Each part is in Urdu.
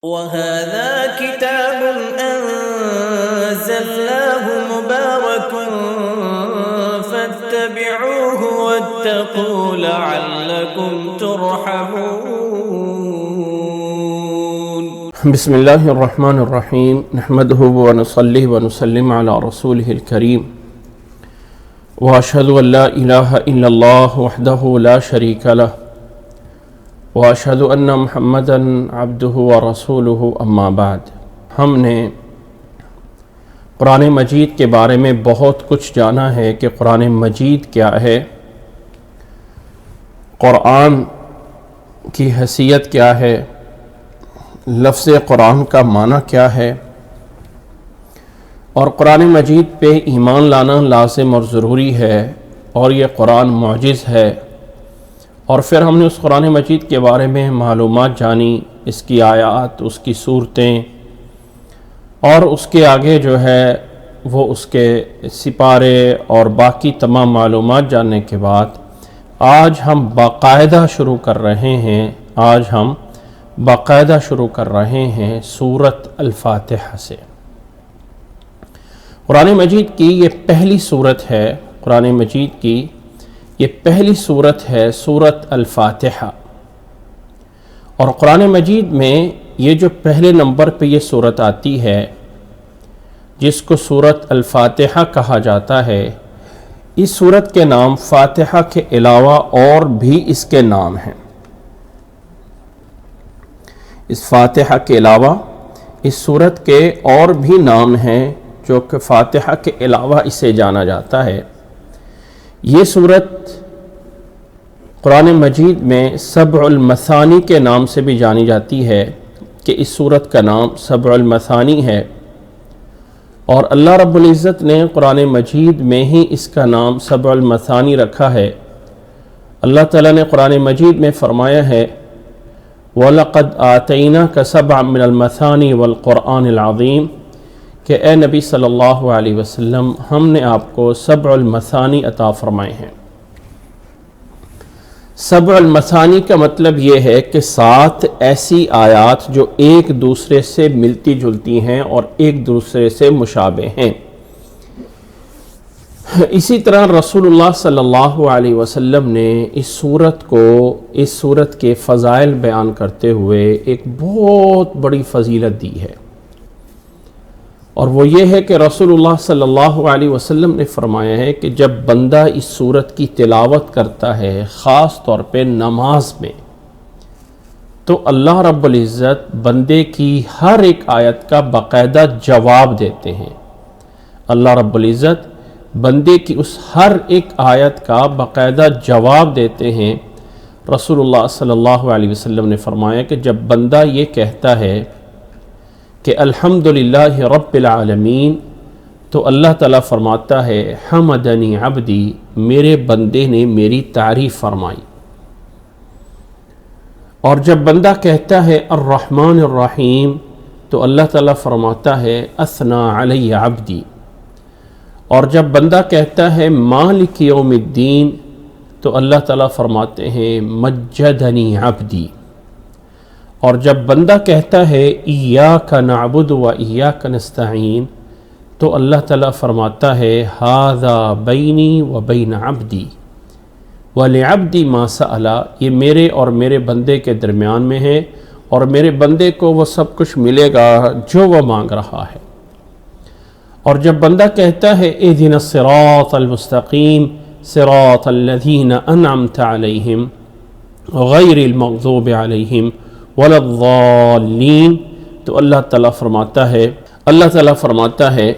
وَهَذَا كِتَابٌ أَنزَلْنَاهُ مُبَارَكٌ فَاتَّبِعُوهُ وَاتَّقُوا لَعَلَّكُمْ تُرْحَمُونَ۔ بسم اللہ الرحمن الرحیم نحمدہ ونصلی ونسلم علی رسولہ الکریم واشہد ان لا الہ الا اللہ وحدہ لا شریک لہ واشہد ان محمدا عبدہ ورسولہ اما بعد۔ ہم نے قرآن مجید کے بارے میں بہت کچھ جانا ہے کہ قرآن مجید کیا ہے، قرآن کی حیثیت کیا ہے، لفظ قرآن کا معنی کیا ہے، اور قرآن مجید پہ ایمان لانا لازم اور ضروری ہے، اور یہ قرآن معجز ہے۔ اور پھر ہم نے اس قرآن مجید کے بارے میں معلومات جانی، اس کی آیات، اس کی صورتیں، اور اس کے آگے جو ہے وہ اس کے سپارے اور باقی تمام معلومات جاننے کے بعد آج ہم باقاعدہ شروع کر رہے ہیں سورۃ الفاتحہ سے۔ قرآن مجید کی یہ پہلی سورت ہے، قرآن مجید کی یہ پہلی سورت ہے سورۃ الفاتحہ۔ اور قرآن مجید میں یہ جو پہلے نمبر پہ یہ سورت آتی ہے جس کو سورۃ الفاتحہ کہا جاتا ہے، اس سورت کے نام فاتحہ کے علاوہ اور بھی اس کے نام ہیں۔ اس فاتحہ کے علاوہ اس سورت کے اور بھی نام ہیں جو کہ فاتحہ کے علاوہ اسے جانا جاتا ہے۔ یہ سورت قرآن مجید میں سبع المثانی کے نام سے بھی جانی جاتی ہے کہ اس سورت کا نام سبع المثانی ہے، اور اللہ رب العزت نے قرآن مجید میں ہی اس کا نام سبع المثانی رکھا ہے۔ اللہ تعالیٰ نے قرآن مجید میں فرمایا ہے وَلَقَدْ آتَيْنَاكَ سَبْعًا مِّنَ الْمَثَانِي وَالْقُرْآنِ الْعَظِيمِ کہ اے نبی صلی اللہ علیہ وسلم، ہم نے آپ کو سبع المثانی عطا فرمائے ہیں۔ سبع المثانی کا مطلب یہ ہے کہ 7 ایسی آیات جو ایک دوسرے سے ملتی جلتی ہیں اور ایک دوسرے سے مشابہ ہیں۔ اسی طرح رسول اللہ صلی اللہ علیہ وسلم نے اس سورت کے فضائل بیان کرتے ہوئے ایک بہت بڑی فضیلت دی ہے، اور وہ یہ ہے کہ رسول اللہ صلی اللہ علیہ وسلم نے فرمایا ہے کہ جب بندہ اس سورت کی تلاوت کرتا ہے، خاص طور پہ نماز میں، تو اللہ رب العزت بندے کی ہر ایک آیت کا باقاعدہ جواب دیتے ہیں۔ اللہ رب العزت بندے کی اس ہر ایک آیت کا باقاعدہ جواب دیتے ہیں۔ رسول اللہ صلی اللہ علیہ وسلم نے فرمایا کہ جب بندہ یہ کہتا ہے کہ الحمدللہ رب العالمین، تو اللہ تعالیٰ فرماتا ہے حمدنی عبدی، میرے بندے نے میری تعریف فرمائی۔ اور جب بندہ کہتا ہے الرحمن الرحیم، تو اللہ تعالیٰ فرماتا ہے اثنا علی عبدی۔ اور جب بندہ کہتا ہے مالک یوم الدین، تو اللہ تعالیٰ فرماتے ہیں مجدنی عبدی۔ اور جب بندہ کہتا ہے ایاک نعبد و ایاک نستعین، تو اللہ تعالیٰ فرماتا ہے ھذا بینی و بین عبدی ولعبدی ما سأل، یہ میرے اور میرے بندے کے درمیان میں ہے، اور میرے بندے کو وہ سب کچھ ملے گا جو وہ مانگ رہا ہے۔ اور جب بندہ کہتا ہے اہدنا الصراط المستقیم صراط الذین انعمت علیہم غیر المغضوب علیہم ولا الضالین، تو اللہ تعالیٰ فرماتا ہے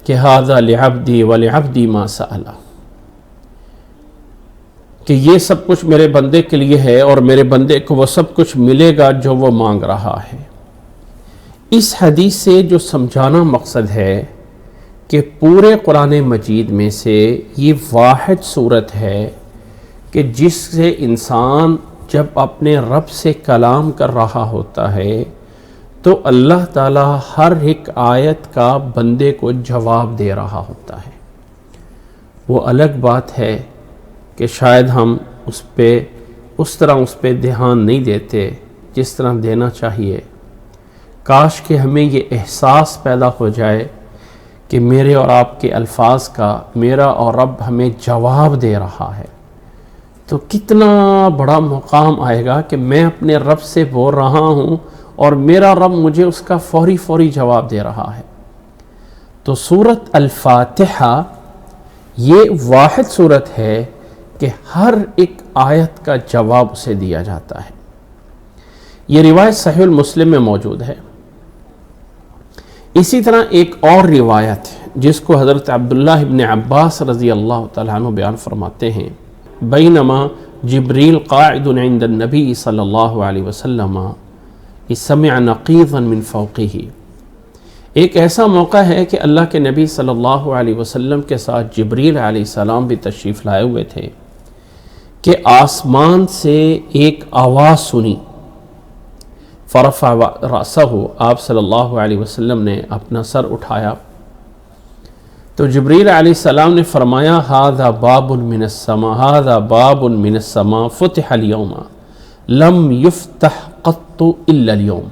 کہ ھذا لعبدی ولعبدی ما سأل، کہ یہ سب کچھ میرے بندے کے لیے ہے اور میرے بندے کو وہ سب کچھ ملے گا جو وہ مانگ رہا ہے۔ اس حدیث سے جو سمجھانا مقصد ہے کہ پورے قرآن مجید میں سے یہ واحد صورت ہے کہ جس سے انسان جب اپنے رب سے کلام کر رہا ہوتا ہے تو اللہ تعالیٰ ہر ایک آیت کا بندے کو جواب دے رہا ہوتا ہے۔ وہ الگ بات ہے کہ شاید ہم اس طرح اس پہ دھیان نہیں دیتے جس طرح دینا چاہیے، کاش کہ ہمیں یہ احساس پیدا ہو جائے کہ میرے اور آپ کے الفاظ کا میرا اور رب ہمیں جواب دے رہا ہے، تو کتنا بڑا مقام آئے گا کہ میں اپنے رب سے بول رہا ہوں اور میرا رب مجھے اس کا فوری جواب دے رہا ہے۔ تو سورۃ الفاتحہ یہ واحد صورت ہے کہ ہر ایک آیت کا جواب اسے دیا جاتا ہے۔ یہ روایت صحیح المسلم میں موجود ہے۔ اسی طرح ایک اور روایت جس کو حضرت عبداللہ ابن عباس رضی اللہ تعالیٰ عنہ بیان فرماتے ہیں، بینما جبریل قاعد عند النبی صلی اللہ علیہ وسلم سمع نقیضا من فوقہ، ایک ایسا موقع ہے کہ اللہ کے نبی صلی اللہ علیہ وسلم کے ساتھ جبریل علیہ السلام بھی تشریف لائے ہوئے تھے کہ آسمان سے ایک آواز سنی، فرفع رأسہ، آپ صلی اللہ علیہ وسلم نے اپنا سر اٹھایا تو جبریل علیہ السلام نے فرمایا ھذا باب من السماء، ھذا باب من السماء فتح اليوم لم یفتح قط الا اليوم،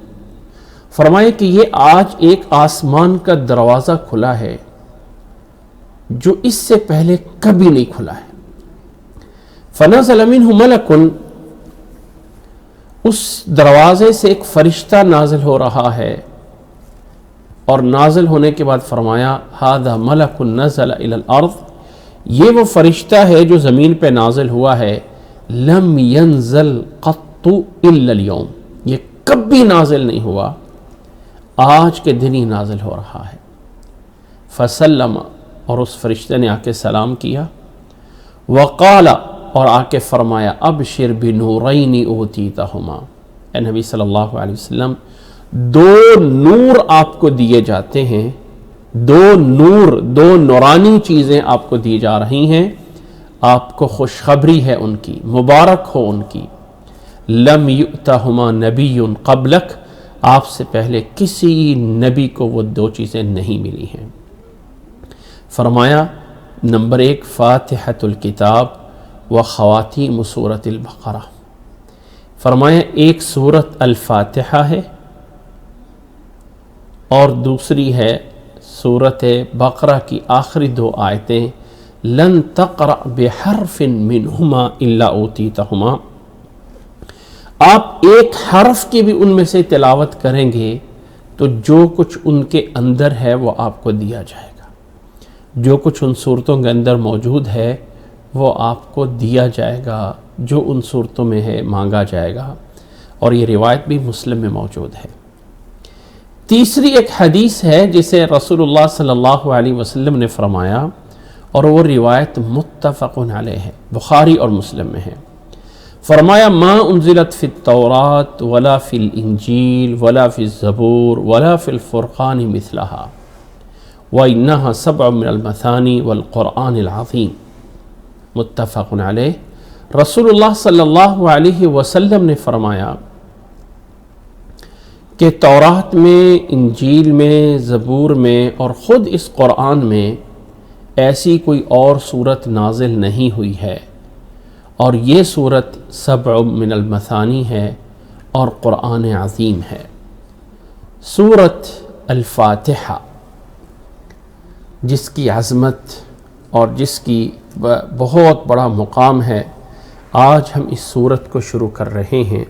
فرمایا کہ یہ آج ایک آسمان کا دروازہ کھلا ہے جو اس سے پہلے کبھی نہیں کھلا ہے۔ فنزل منہ ملک، اس دروازے سے ایک فرشتہ نازل ہو رہا ہے، اور نازل ہونے کے بعد فرمایا ھذا ملک نزل الی الارض، یہ وہ فرشتہ ہے جو زمین پہ نازل ہوا ہے، لم ینزل قط الا اليوم، یہ کبھی نازل نہیں ہوا، آج کے دن ہی نازل ہو رہا ہے۔ فسلم، اور اس فرشتے نے آ کے سلام کیا، وقال، اور آ کے فرمایا ابشر بنورین اوتیتہما، اے نبی صلی اللہ علیہ وسلم دو نور آپ کو دیے جاتے ہیں، دو نور، دو نورانی چیزیں آپ کو دی جا رہی ہیں، آپ کو خوشخبری ہے ان کی، مبارک ہو ان کی، لم یؤتہما نبی قبلک، آپ سے پہلے کسی نبی کو وہ دو چیزیں نہیں ملی ہیں۔ فرمایا نمبر 1 فاتحۃ الکتاب و خواتیم سورۃ البقرہ، فرمایا ایک سورت الفاتحہ ہے اور دوسری ہے سورت بقرہ کی آخری 2 آیتیں، لن تقرأ بحرف منہما الا اوتیتہما، آپ ایک حرف کی بھی ان میں سے تلاوت کریں گے تو جو کچھ ان کے اندر ہے وہ آپ کو دیا جائے گا، جو کچھ ان صورتوں کے اندر موجود ہے وہ آپ کو دیا جائے گا، جو ان صورتوں میں ہے مانگا جائے گا، اور یہ روایت بھی مسلم میں موجود ہے۔ تیسری ایک حدیث ہے جسے رسول اللہ صلی اللہ علیہ وسلم نے فرمایا، اور وہ روایت متفق علیہ ہے، بخاری اور مسلم میں ہے۔ فرمایا ما انزلت فی التوراۃ ولا فی الانجیل ولا فی الزبور ولا فی الفرقان مثلہا وانہا 7 من المثانی والقرآن العظیم، متفق علیہ۔ رسول اللہ صلی اللہ علیہ وسلم نے فرمایا کہ تورات میں، انجیل میں، زبور میں اور خود اس قرآن میں ایسی کوئی اور صورت نازل نہیں ہوئی ہے، اور یہ صورت 7 من المثانی ہے اور قرآن عظیم ہے۔ سورۃ الفاتحہ جس کی عظمت اور جس کی بہت بڑا مقام ہے، آج ہم اس سورت کو شروع کر رہے ہیں۔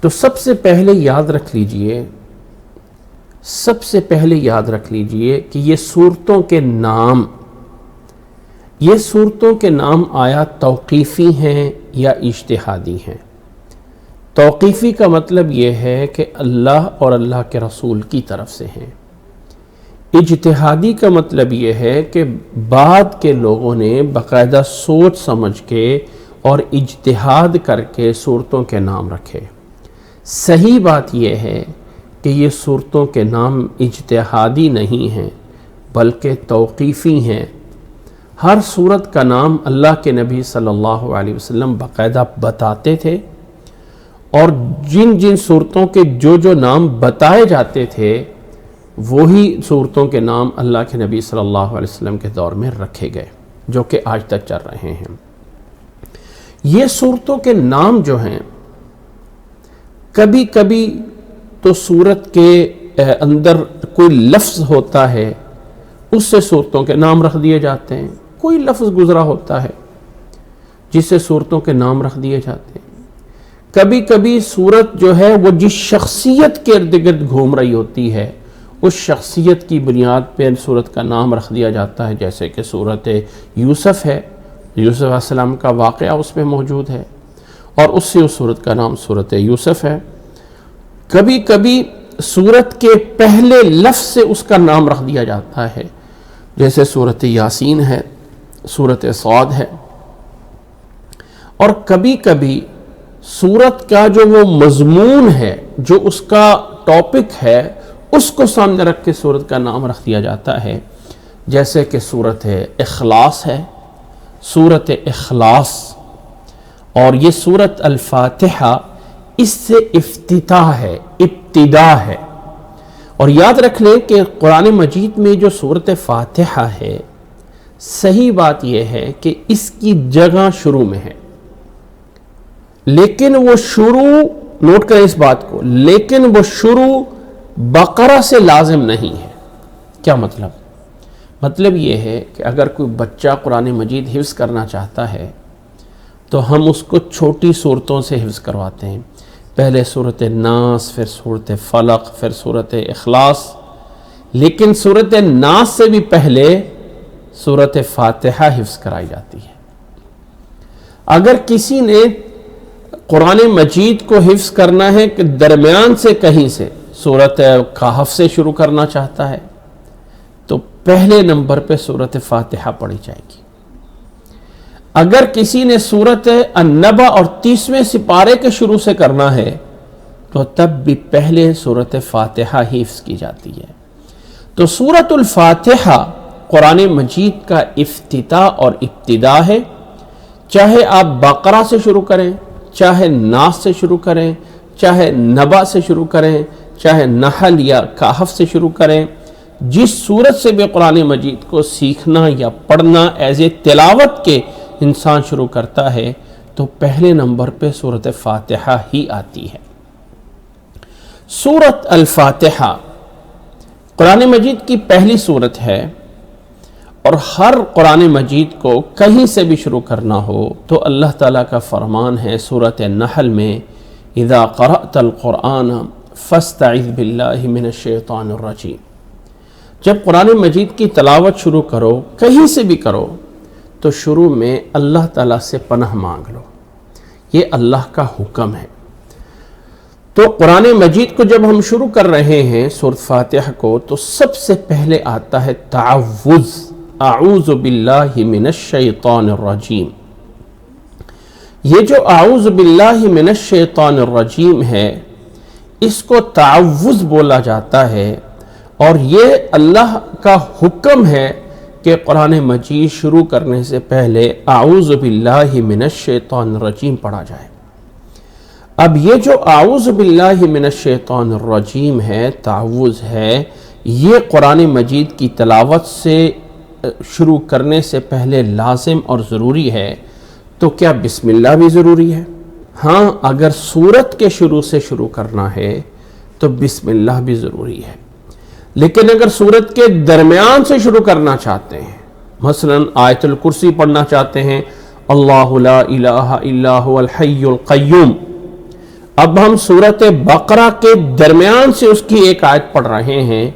تو سب سے پہلے یاد رکھ لیجئے کہ یہ صورتوں کے نام آیا توقیفی ہیں یا اجتہادی ہیں۔ توقیفی کا مطلب یہ ہے کہ اللہ اور اللہ کے رسول کی طرف سے ہیں، اجتہادی کا مطلب یہ ہے کہ بعد کے لوگوں نے باقاعدہ سوچ سمجھ کے اور اجتہاد کر کے صورتوں کے نام رکھے۔ صحیح بات یہ ہے کہ یہ صورتوں کے نام اجتہادی نہیں ہیں بلکہ توقیفی ہیں۔ ہر صورت کا نام اللہ کے نبی صلی اللہ علیہ وسلم باقاعدہ بتاتے تھے، اور جن صورتوں کے جو نام بتائے جاتے تھے وہی صورتوں کے نام اللہ کے نبی صلی اللہ علیہ وسلم کے دور میں رکھے گئے، جو کہ آج تک چل رہے ہیں۔ یہ صورتوں کے نام جو ہیں کبھی کبھی تو سورت کے اندر کوئی لفظ ہوتا ہے اس سے سورتوں کے نام رکھ دیے جاتے ہیں، کوئی لفظ گزرا ہوتا ہے جس سے سورتوں کے نام رکھ دیے جاتے ہیں۔ کبھی کبھی سورت جو ہے وہ جس شخصیت کے ارد گرد گھوم رہی ہوتی ہے اس شخصیت کی بنیاد پہ سورت کا نام رکھ دیا جاتا ہے، جیسے کہ سورت یوسف ہے، یوسف علیہ السلام کا واقعہ اس میں موجود ہے اور اس سے اس سورت کا نام سورت یوسف ہے۔ کبھی کبھی سورت کے پہلے لفظ سے اس کا نام رکھ دیا جاتا ہے، جیسے سورت یاسین ہے، سورت صاد ہے۔ اور کبھی کبھی سورت کا جو وہ مضمون ہے، جو اس کا ٹاپک ہے، اس کو سامنے رکھ کے سورت کا نام رکھ دیا جاتا ہے، جیسے کہ سورت اخلاص ہے، سورت اخلاص۔ اور یہ سورت الفاتحہ اس سے افتتاح ہے، ابتدا ہے۔ اور یاد رکھ لیں کہ قرآن مجید میں جو سورت فاتحہ ہے، صحیح بات یہ ہے کہ اس کی جگہ شروع میں ہے، لیکن وہ شروع، نوٹ کریں اس بات کو، لیکن وہ شروع بقرہ سے لازم نہیں ہے۔ کیا مطلب؟ مطلب یہ ہے کہ اگر کوئی بچہ قرآن مجید حفظ کرنا چاہتا ہے تو ہم اس کو چھوٹی صورتوں سے حفظ کرواتے ہیں، پہلے سورت ناس، پھر سورت فلق، پھر سورت اخلاص، لیکن سورت ناس سے بھی پہلے سورت فاتحہ حفظ کرائی جاتی ہے۔ اگر کسی نے قرآن مجید کو حفظ کرنا ہے کہ درمیان سے کہیں سے سورت کہف سے شروع کرنا چاہتا ہے تو پہلے نمبر پہ سورت فاتحہ پڑھی جائے گی۔ اگر کسی نے سورت النبأ اور 30ویں سپارے کے شروع سے کرنا ہے تو تب بھی پہلے سورت فاتحہ حفظ کی جاتی ہے۔ تو سورت الفاتحہ قرآن مجید کا افتتاح اور ابتدا ہے، چاہے آپ بقرہ سے شروع کریں، چاہے ناس سے شروع کریں، چاہے نبأ سے شروع کریں، چاہے نحل یا کہف سے شروع کریں، جس صورت سے بھی قرآن مجید کو سیکھنا یا پڑھنا ایز اے تلاوت کے انسان شروع کرتا ہے تو پہلے نمبر پہ سورت فاتحہ ہی آتی ہے۔ سورت الفاتحہ قرآن مجید کی پہلی سورت ہے، اور ہر قرآن مجید کو کہیں سے بھی شروع کرنا ہو تو اللہ تعالیٰ کا فرمان ہے سورت نحل میں، اذا قرأت القرآن فاستعذ باللہ من الشیطان الرجیم۔ جب قرآن مجید کی تلاوت شروع کرو، کہیں سے بھی کرو، تو شروع میں اللہ تعالیٰ سے پناہ مانگ لو، یہ اللہ کا حکم ہے۔ تو قرآن مجید کو جب ہم شروع کر رہے ہیں سورۃ فاتحہ کو، تو سب سے پہلے آتا ہے تعوذ، اعوذ باللہ من الشیطان الرجیم۔ یہ جو اعوذ باللہ من الشیطان الرجیم ہے، اس کو تعوذ بولا جاتا ہے، اور یہ اللہ کا حکم ہے کہ قرآن مجید شروع کرنے سے پہلے اعوذ باللہ من الشیطان الرجیم پڑھا جائے۔ اب یہ جو اعوذ باللہ من الشیطان الرجیم ہے، تعوذ ہے، یہ قرآن مجید کی تلاوت سے شروع کرنے سے پہلے لازم اور ضروری ہے۔ تو کیا بسم اللہ بھی ضروری ہے؟ ہاں، اگر سورت کے شروع سے شروع کرنا ہے تو بسم اللہ بھی ضروری ہے، لیکن اگر سورت کے درمیان سے شروع کرنا چاہتے ہیں، مثلا آیت الکرسی پڑھنا چاہتے ہیں، اللہ لا الہ الا هو الحی القیوم، اب ہم سورت بقرہ کے درمیان سے اس کی ایک آیت پڑھ رہے ہیں،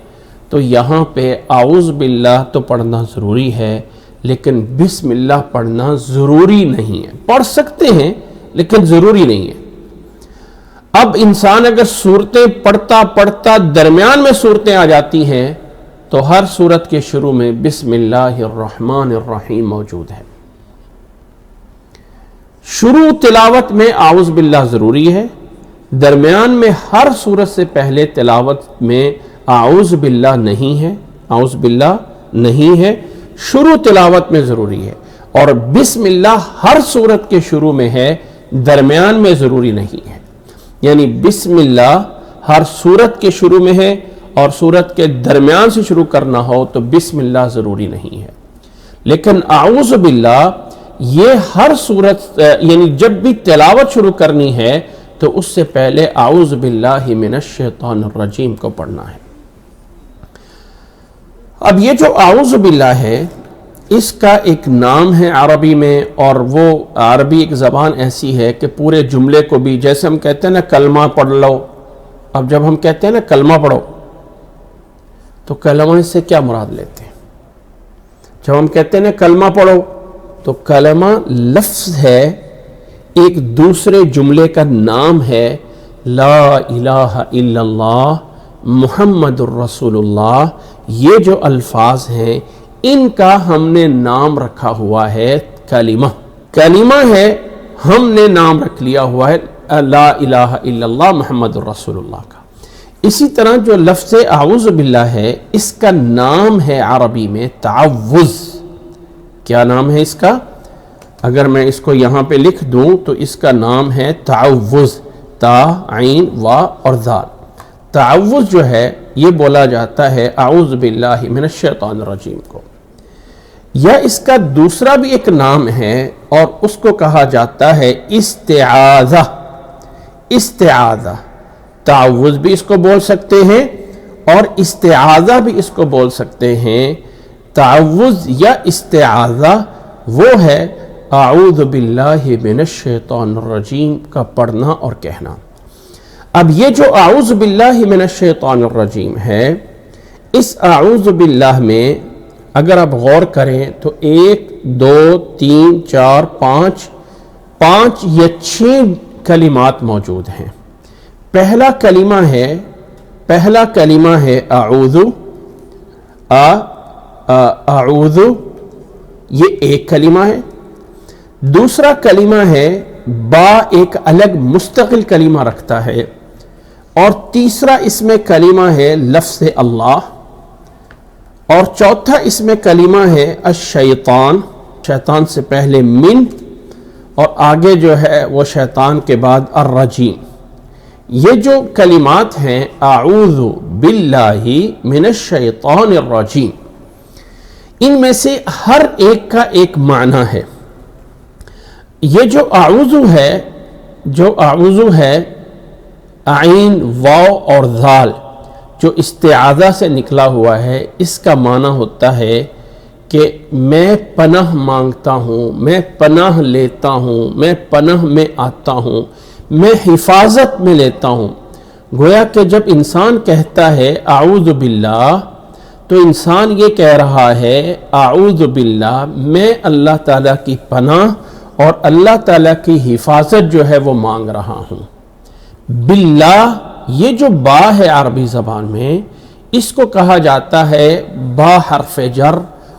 تو یہاں پہ اعوذ باللہ تو پڑھنا ضروری ہے، لیکن بسم اللہ پڑھنا ضروری نہیں ہے۔ پڑھ سکتے ہیں لیکن ضروری نہیں ہے۔ اب انسان اگر سورتیں پڑھتا پڑھتا درمیان میں سورتیں آ جاتی ہیں تو ہر سورت کے شروع میں بسم اللہ الرحمن الرحیم موجود ہے۔ شروع تلاوت میں اعوذ باللہ ضروری ہے، درمیان میں ہر سورت سے پہلے تلاوت میں اعوذ باللہ نہیں ہے، اعوذ باللہ نہیں ہے، شروع تلاوت میں ضروری ہے، اور بسم اللہ ہر سورت کے شروع میں ہے، درمیان میں ضروری نہیں ہے۔ یعنی بسم اللہ ہر سورت کے شروع میں ہے، اور سورت کے درمیان سے شروع کرنا ہو تو بسم اللہ ضروری نہیں ہے۔ لیکن اعوذ باللہ یہ ہر سورت، یعنی جب بھی تلاوت شروع کرنی ہے تو اس سے پہلے اعوذ باللہ من الشیطان الرجیم کو پڑھنا ہے۔ اب یہ جو اعوذ باللہ ہے اس کا ایک نام ہے عربی میں، اور وہ عربی ایک زبان ایسی ہے کہ پورے جملے کو بھی، جیسے ہم کہتے ہیں نا کلمہ پڑھ لو، اب جب ہم کہتے ہیں نا کلمہ پڑھو تو کلمہ سے کیا مراد لیتے ہیں؟ جب ہم کہتے ہیں نا کلمہ پڑھو تو کلمہ لفظ ہے، ایک دوسرے جملے کا نام ہے، لا الہ الا اللہ محمد الرسول اللہ۔ یہ جو الفاظ ہیں ان کا ہم نے نام رکھا ہوا ہے کلمہ۔ کلمہ ہے، ہم نے نام رکھ لیا ہوا ہے لا الہ الا اللہ محمد الرسول اللہ کا۔ اسی طرح جو لفظ اعوذ باللہ ہے اس کا نام ہے عربی میں تعوذ۔ کیا نام ہے اس کا؟ اگر میں اس کو یہاں پہ لکھ دوں تو اس کا نام ہے تعوذ، تا عین وا اور ذال۔ تعوذ جو ہے یہ بولا جاتا ہے اعوذ باللہ من الشیطان الرجیم کو، یا اس کا دوسرا بھی ایک نام ہے اور اس کو کہا جاتا ہے استعاذہ۔ استعاذہ، تعوذ بھی اس کو بول سکتے ہیں اور استعاذہ بھی اس کو بول سکتے ہیں۔ تعوذ یا استعاذہ وہ ہے اعوذ باللہ من الشیطان الرجیم کا پڑھنا اور کہنا۔ اب یہ جو اعوذ باللہ من الشیطان الرجیم ہے، اس اعوذ باللہ میں اگر آپ غور کریں تو 1 2 3 4 5 یا 6 کلمات موجود ہیں۔ پہلا کلمہ ہے اعوذ، اعوذ، یہ ایک کلمہ ہے۔ دوسرا کلمہ ہے با، ایک الگ مستقل کلمہ رکھتا ہے، اور تیسرا اس میں کلمہ ہے لفظ اللہ، اور چوتھا اس میں کلمہ ہے الشیطان، شیطان سے پہلے من، اور آگے جو ہے وہ شیطان کے بعد الرجیم۔ یہ جو کلمات ہیں اعوذ باللہ من الشیطان الرجیم، ان میں سے ہر ایک کا ایک معنی ہے۔ یہ جو اعوذ ہے عین واو اور ذال جو استعاذہ سے نکلا ہوا ہے، اس کا معنی ہوتا ہے کہ میں پناہ مانگتا ہوں، میں پناہ لیتا ہوں، میں پناہ میں آتا ہوں، میں حفاظت میں لیتا ہوں۔ گویا کہ جب انسان کہتا ہے اعوذ باللہ تو انسان یہ کہہ رہا ہے اعوذ باللہ، میں اللہ تعالیٰ کی پناہ اور اللہ تعالیٰ کی حفاظت جو ہے وہ مانگ رہا ہوں۔ باللہ، یہ جو با ہے عربی زبان میں، اس کو کہا جاتا ہے با حرف جر،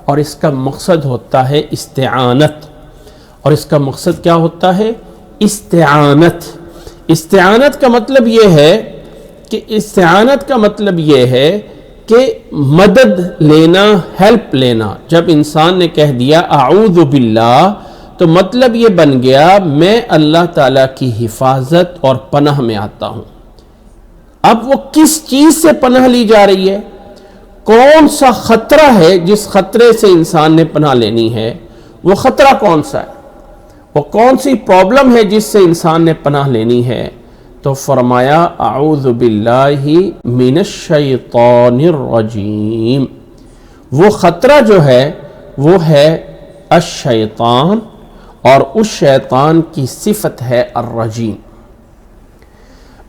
اور اس کا مقصد ہوتا ہے استعانت۔ اور اس کا مقصد کیا ہوتا ہے؟ استعانت۔ استعانت کا مطلب یہ ہے کہ مدد لینا، ہیلپ لینا۔ جب انسان نے کہہ دیا اعوذ باللہ تو مطلب یہ بن گیا میں اللہ تعالیٰ کی حفاظت اور پناہ میں آتا ہوں۔ اب وہ کس چیز سے پناہ لی جا رہی ہے؟ کون سا خطرہ ہے جس خطرے سے انسان نے پناہ لینی ہے؟ وہ خطرہ کون سا ہے؟ وہ کون سی پرابلم ہے جس سے انسان نے پناہ لینی ہے؟ تو فرمایا اعوذ باللہ من الشیطان الرجیم۔ وہ خطرہ جو ہے وہ ہے الشیطان، اور اس شیطان کی صفت ہے الرجیم۔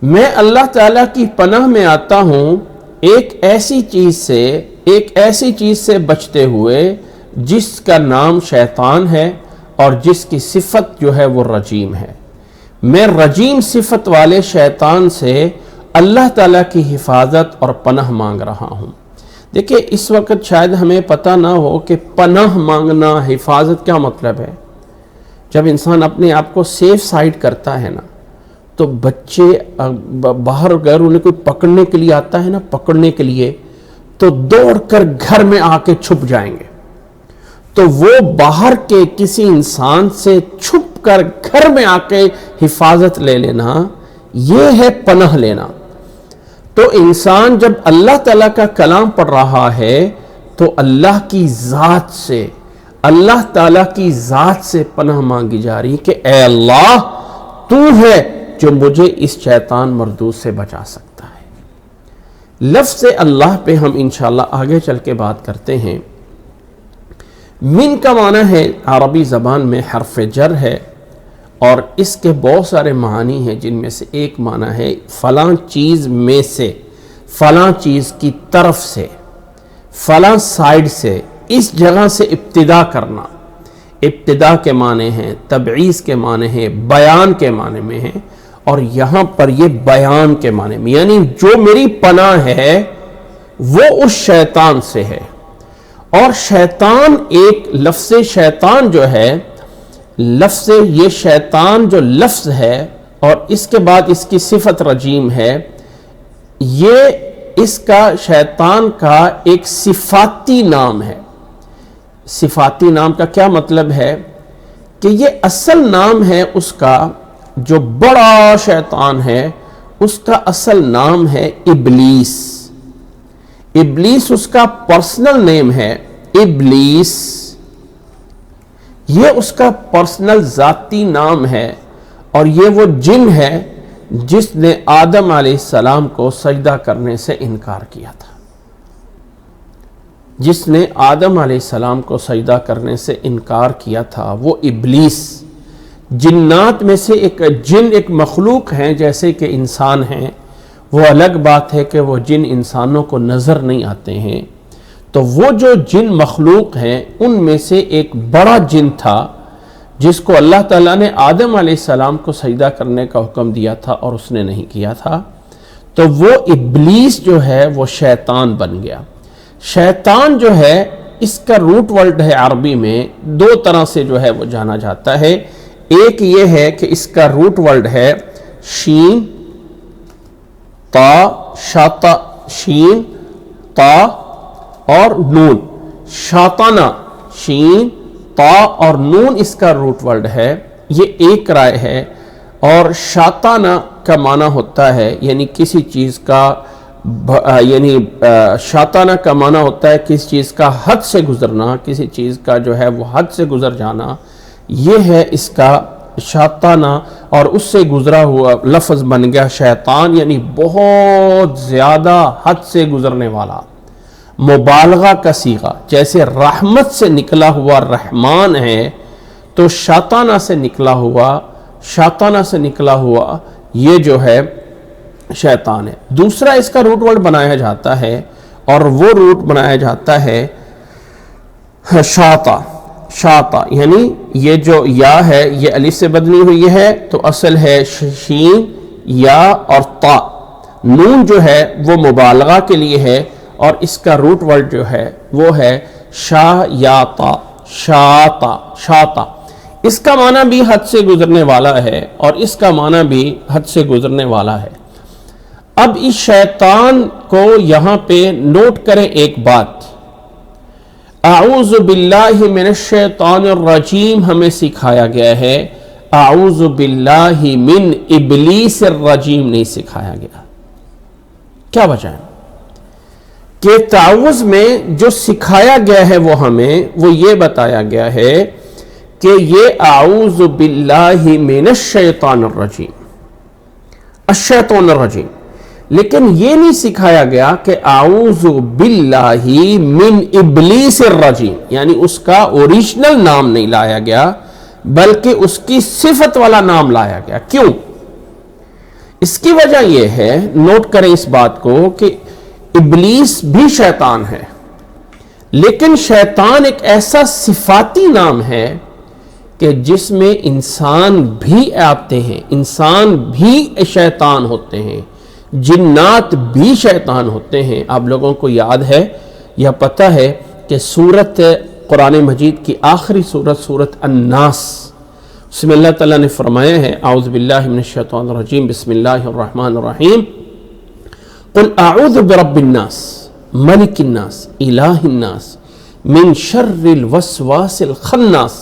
میں اللہ تعالیٰ کی پناہ میں آتا ہوں ایک ایسی چیز سے بچتے ہوئے جس کا نام شیطان ہے اور جس کی صفت جو ہے وہ رجیم ہے۔ میں رجیم صفت والے شیطان سے اللہ تعالیٰ کی حفاظت اور پناہ مانگ رہا ہوں۔ دیکھیں اس وقت شاید ہمیں پتہ نہ ہو کہ پناہ مانگنا، حفاظت کیا مطلب ہے۔ جب انسان اپنے آپ کو سیف سائڈ کرتا ہے نا، تو بچے باہر اگر انہیں کوئی پکڑنے کے لیے آتا ہے نا، پکڑنے کے لیے، تو دوڑ کر گھر میں آ کے چھپ جائیں گے۔ تو وہ باہر کے کسی انسان سے چھپ کر گھر میں آ کے حفاظت لے لینا، یہ ہے پناہ لینا۔ تو انسان جب اللہ تعالیٰ کا کلام پڑھ رہا ہے تو اللہ کی ذات سے، اللہ تعالیٰ کی ذات سے پناہ مانگی جا رہی کہ اے اللہ تو ہے جو مجھے اس شیطان مردود سے بچا سکتا ہے۔ لفظ اللہ پہ ہم انشاءاللہ آگے چل کے بات کرتے ہیں۔ من کا معنی ہے عربی زبان میں حرف جر ہے، اور اس کے بہت سارے معنی ہیں، جن میں سے ایک معنی ہے فلاں چیز میں سے، فلاں چیز کی طرف سے، فلاں سائیڈ سے، اس جگہ سے ابتدا کرنا۔ ابتدا کے معنی ہیں، تبعیض کے معنی ہیں، بیان کے معنی میں ہیں، اور یہاں پر یہ بیان کے معنی میں، یعنی جو میری پناہ ہے وہ اس شیطان سے ہے۔ اور شیطان ایک لفظ شیطان جو ہے، لفظ یہ شیطان جو لفظ ہے اور اس کے بعد اس کی صفت رجیم ہے، یہ اس کا شیطان کا ایک صفاتی نام ہے۔ صفاتی نام کا کیا مطلب ہے کہ یہ اصل نام ہے اس کا، جو بڑا شیطان ہے اس کا اصل نام ہے ابلیس۔ ابلیس اس کا پرسنل نیم ہے، ابلیس یہ اس کا پرسنل ذاتی نام ہے، اور یہ وہ جن ہے جس نے آدم علیہ السلام کو سجدہ کرنے سے انکار کیا تھا۔ جس نے آدم علیہ السلام کو سجدہ کرنے سے انکار کیا تھا وہ ابلیس۔ جنات میں سے ایک جن ایک مخلوق ہیں جیسے کہ انسان ہیں، وہ الگ بات ہے کہ وہ جن انسانوں کو نظر نہیں آتے ہیں، تو وہ جو جن مخلوق ہیں ان میں سے ایک بڑا جن تھا جس کو اللہ تعالیٰ نے آدم علیہ السلام کو سجدہ کرنے کا حکم دیا تھا اور اس نے نہیں کیا تھا، تو وہ ابلیس جو ہے وہ شیطان بن گیا۔ شیطان جو ہے اس کا روٹ ورڈ ہے عربی میں، دو طرح سے جو ہے وہ جانا جاتا ہے۔ ایک یہ ہے کہ اس کا روٹ ورڈ ہے شین تا شاتا، شین تا اور نون، شاطانہ، شین تا اور نون اس کا روٹ ورڈ ہے، یہ ایک رائے ہے۔ اور شاطانہ کا معنی ہوتا ہے یعنی کسی چیز کا یعنی شاطانہ کا معنی ہوتا ہے کسی چیز کا حد سے گزرنا، کسی چیز کا جو ہے وہ حد سے گزر جانا، یہ ہے اس کا شاطانہ، اور اس سے گزرا ہوا لفظ بن گیا شیطان، یعنی بہت زیادہ حد سے گزرنے والا، مبالغہ کا صیغہ۔ جیسے رحمت سے نکلا ہوا رحمان ہے، تو شاطانہ سے نکلا ہوا یہ جو ہے شیطان ہے۔ دوسرا اس کا روٹ ورڈ بنایا جاتا ہے، اور وہ روٹ بنایا جاتا ہے شاطا، شاطا یعنی یہ جو یا ہے یہ الف سے بدلی ہوئی ہے، تو اصل ہے شین یا اور تا، نون جو ہے وہ مبالغہ کے لیے ہے، اور اس کا روٹ ورڈ جو ہے وہ ہے شا یا تا، شاطا، شاطا۔ اس کا معنی بھی حد سے گزرنے والا ہے، اور اس کا معنی بھی حد سے گزرنے والا ہے۔ اب اس شیطان کو یہاں پہ نوٹ کریں ایک بات، اعوذ باللہ من الشیطان الرجیم ہمیں سکھایا گیا ہے، اعوذ باللہ من ابلیس الرجیم نہیں سکھایا گیا۔ کیا وجہ ہے کہ تعوذ میں جو سکھایا گیا ہے وہ ہمیں وہ یہ بتایا گیا ہے کہ یہ اعوذ باللہ من الشیطان الرجیم، الشیطان الرجیم، لیکن یہ نہیں سکھایا گیا کہ اعوذ باللہ من ابلیس الرجیم، یعنی اس کا اوریجنل نام نہیں لایا گیا بلکہ اس کی صفت والا نام لایا گیا۔ کیوں؟ اس کی وجہ یہ ہے، نوٹ کریں اس بات کو، کہ ابلیس بھی شیطان ہے، لیکن شیطان ایک ایسا صفاتی نام ہے کہ جس میں انسان بھی آتے ہیں، انسان بھی شیطان ہوتے ہیں، جنات بھی شیطان ہوتے ہیں۔ آپ لوگوں کو یاد ہے یا پتہ ہے کہ سورت قرآن مجید کی آخری سورت الناس، اس میں اللہ تعالیٰ نے فرمایا ہے اعوذ باللہ من الشیطان الرجیم بسم اللہ الرحمن الرحیم، قل اعوذ برب الناس ملک الناس الہ الناس من شر الوسواس الخناس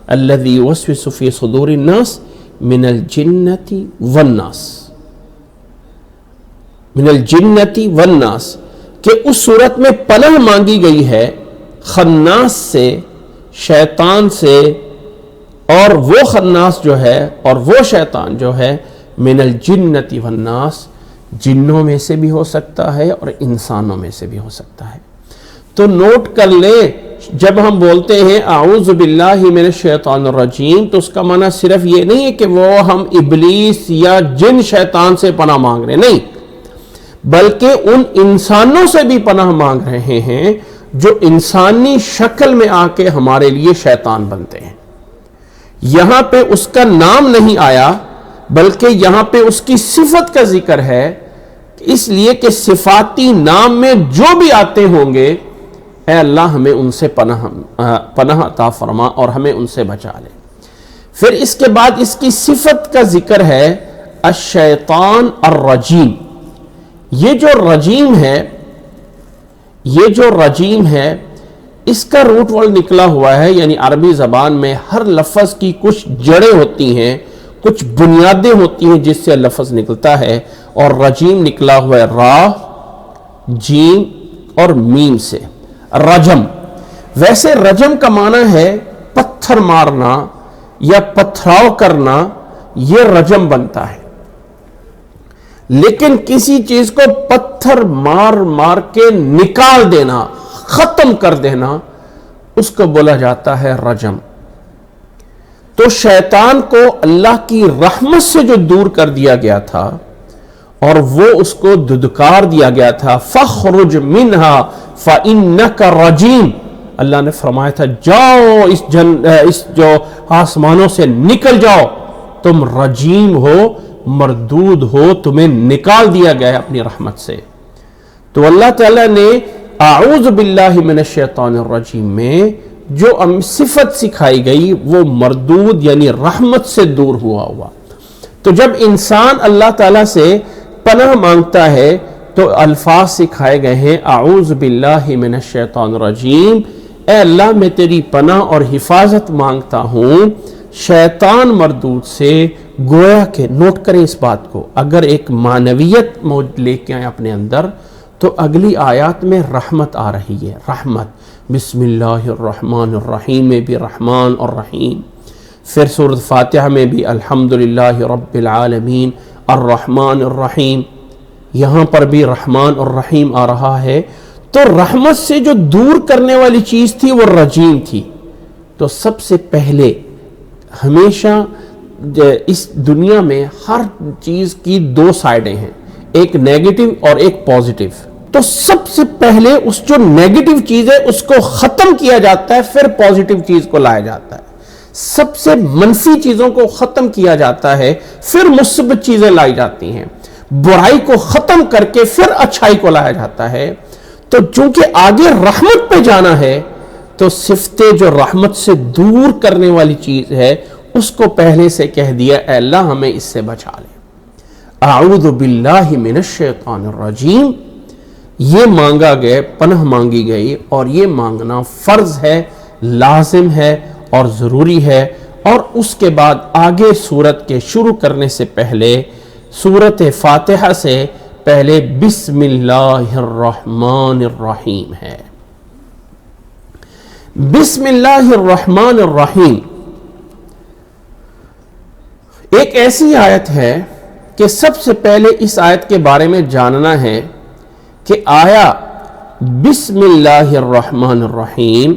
الذي يوسوس في صدور الناس من الجنة والناس، من الجنة والناس، کہ اس صورت میں پناہ مانگی گئی ہے خناس سے، شیطان سے، اور وہ خناس جو ہے اور وہ شیطان جو ہے من الجنۃ والناس، جنوں میں سے بھی ہو سکتا ہے اور انسانوں میں سے بھی ہو سکتا ہے۔ تو نوٹ کر لیں، جب ہم بولتے ہیں اعوذ باللہ من الشیطان الرجیم تو اس کا معنی صرف یہ نہیں ہے کہ وہ ہم ابلیس یا جن شیطان سے پناہ مانگ رہے ہیں، نہیں، بلکہ ان انسانوں سے بھی پناہ مانگ رہے ہیں جو انسانی شکل میں آ کے ہمارے لیے شیطان بنتے ہیں۔ یہاں پہ اس کا نام نہیں آیا بلکہ یہاں پہ اس کی صفت کا ذکر ہے، اس لیے کہ صفاتی نام میں جو بھی آتے ہوں گے اے اللہ ہمیں ان سے پناہ عطا فرما اور ہمیں ان سے بچا لے۔ پھر اس کے بعد اس کی صفت کا ذکر ہے الشیطان الرجیم۔ یہ جو رجیم ہے اس کا روٹ ورڈ نکلا ہوا ہے، یعنی عربی زبان میں ہر لفظ کی کچھ جڑیں ہوتی ہیں، کچھ بنیادیں ہوتی ہیں جس سے لفظ نکلتا ہے، اور رجیم نکلا ہوا ہے را، جیم اور میم سے، رجم۔ ویسے رجم کا معنی ہے پتھر مارنا یا پتھراؤ کرنا، یہ رجم بنتا ہے۔ لیکن کسی چیز کو پتھر مار مار کے نکال دینا، ختم کر دینا، اس کو بولا جاتا ہے رجم۔ تو شیطان کو اللہ کی رحمت سے جو دور کر دیا گیا تھا اور وہ اس کو دھدکار دیا گیا تھا، فَخْرُجْ مِنْهَا فَإِنَّكَ رَجِيمٌ، اللہ نے فرمایا تھا جاؤ اس جو آسمانوں سے نکل جاؤ، تم رجیم ہو، مردود ہو، تمہیں نکال دیا گیا ہے اپنی رحمت سے۔ تو اللہ تعالیٰ نے اعوذ باللہ من الشیطان الرجیم میں جو صفت سکھائی گئی وہ مردود یعنی رحمت سے دور ہوا۔ تو جب انسان اللہ تعالیٰ سے پناہ مانگتا ہے تو الفاظ سکھائے گئے ہیں اعوذ باللہ من الشیطان الرجیم، اے اللہ میں تیری پناہ اور حفاظت مانگتا ہوں شیطان مردود سے۔ گویا کہ نوٹ کریں اس بات کو، اگر ایک معنویت لے کے آئیں اپنے اندر تو اگلی آیات میں رحمت آ رہی ہے، رحمت، بسم اللہ الرحمن الرحیم میں بھی رحمان اور رحیم، پھر سورۃ فاتحہ میں بھی الحمدللہ رب العالمین الرحمن الرحیم، یہاں پر بھی رحمان اور رحیم آ رہا ہے۔ تو رحمت سے جو دور کرنے والی چیز تھی وہ رجیم تھی۔ تو سب سے پہلے ہمیشہ اس دنیا میں ہر چیز کی دو سائڈیں ہیں، ایک نیگیٹو اور ایک پازیٹو۔ تو سب سے پہلے اس جو نیگیٹو چیز ہے اس کو ختم کیا جاتا ہے، پھر پازیٹو چیز کو لایا جاتا ہے۔ سب سے منفی چیزوں کو ختم کیا جاتا ہے، پھر مثبت چیزیں لائی جاتی ہیں۔ برائی کو ختم کر کے پھر اچھائی کو لایا جاتا ہے۔ تو چونکہ آگے رحمت پہ جانا ہے تو صفتیں جو رحمت سے دور کرنے والی چیز ہے اس کو پہلے سے کہہ دیا اے اللہ ہمیں اس سے بچا لے۔ اعوذ باللہ من الشیطان الرجیم، یہ مانگا گئے، پناہ مانگی گئی، اور یہ مانگنا فرض ہے، لازم ہے اور ضروری ہے۔ اور اس کے بعد آگے سورت کے شروع کرنے سے پہلے سورت فاتحہ سے پہلے بسم اللہ الرحمن الرحیم ہے۔ بسم اللہ الرحمن الرحیم ایک ایسی آیت ہے کہ سب سے پہلے اس آیت کے بارے میں جاننا ہے کہ آیا بسم اللہ الرحمن الرحیم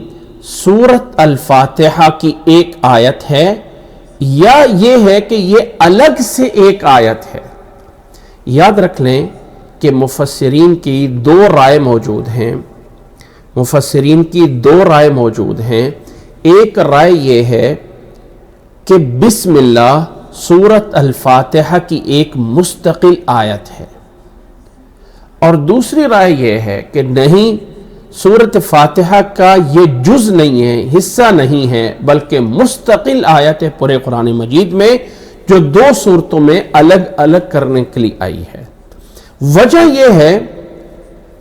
سورت الفاتحہ کی ایک آیت ہے یا یہ ہے کہ یہ الگ سے ایک آیت ہے؟ یاد رکھ لیں کہ مفسرین کی دو رائے موجود ہیں، ایک رائے یہ ہے کہ بسم اللہ سورت الفاتحہ کی ایک مستقل آیت ہے، اور دوسری رائے یہ ہے کہ نہیں، سورت فاتحہ کا یہ جز نہیں ہے، حصہ نہیں ہے، بلکہ مستقل آیت ہے پورے قرآن مجید میں جو دو صورتوں میں الگ الگ کرنے کے لیے آئی ہے۔ وجہ یہ ہے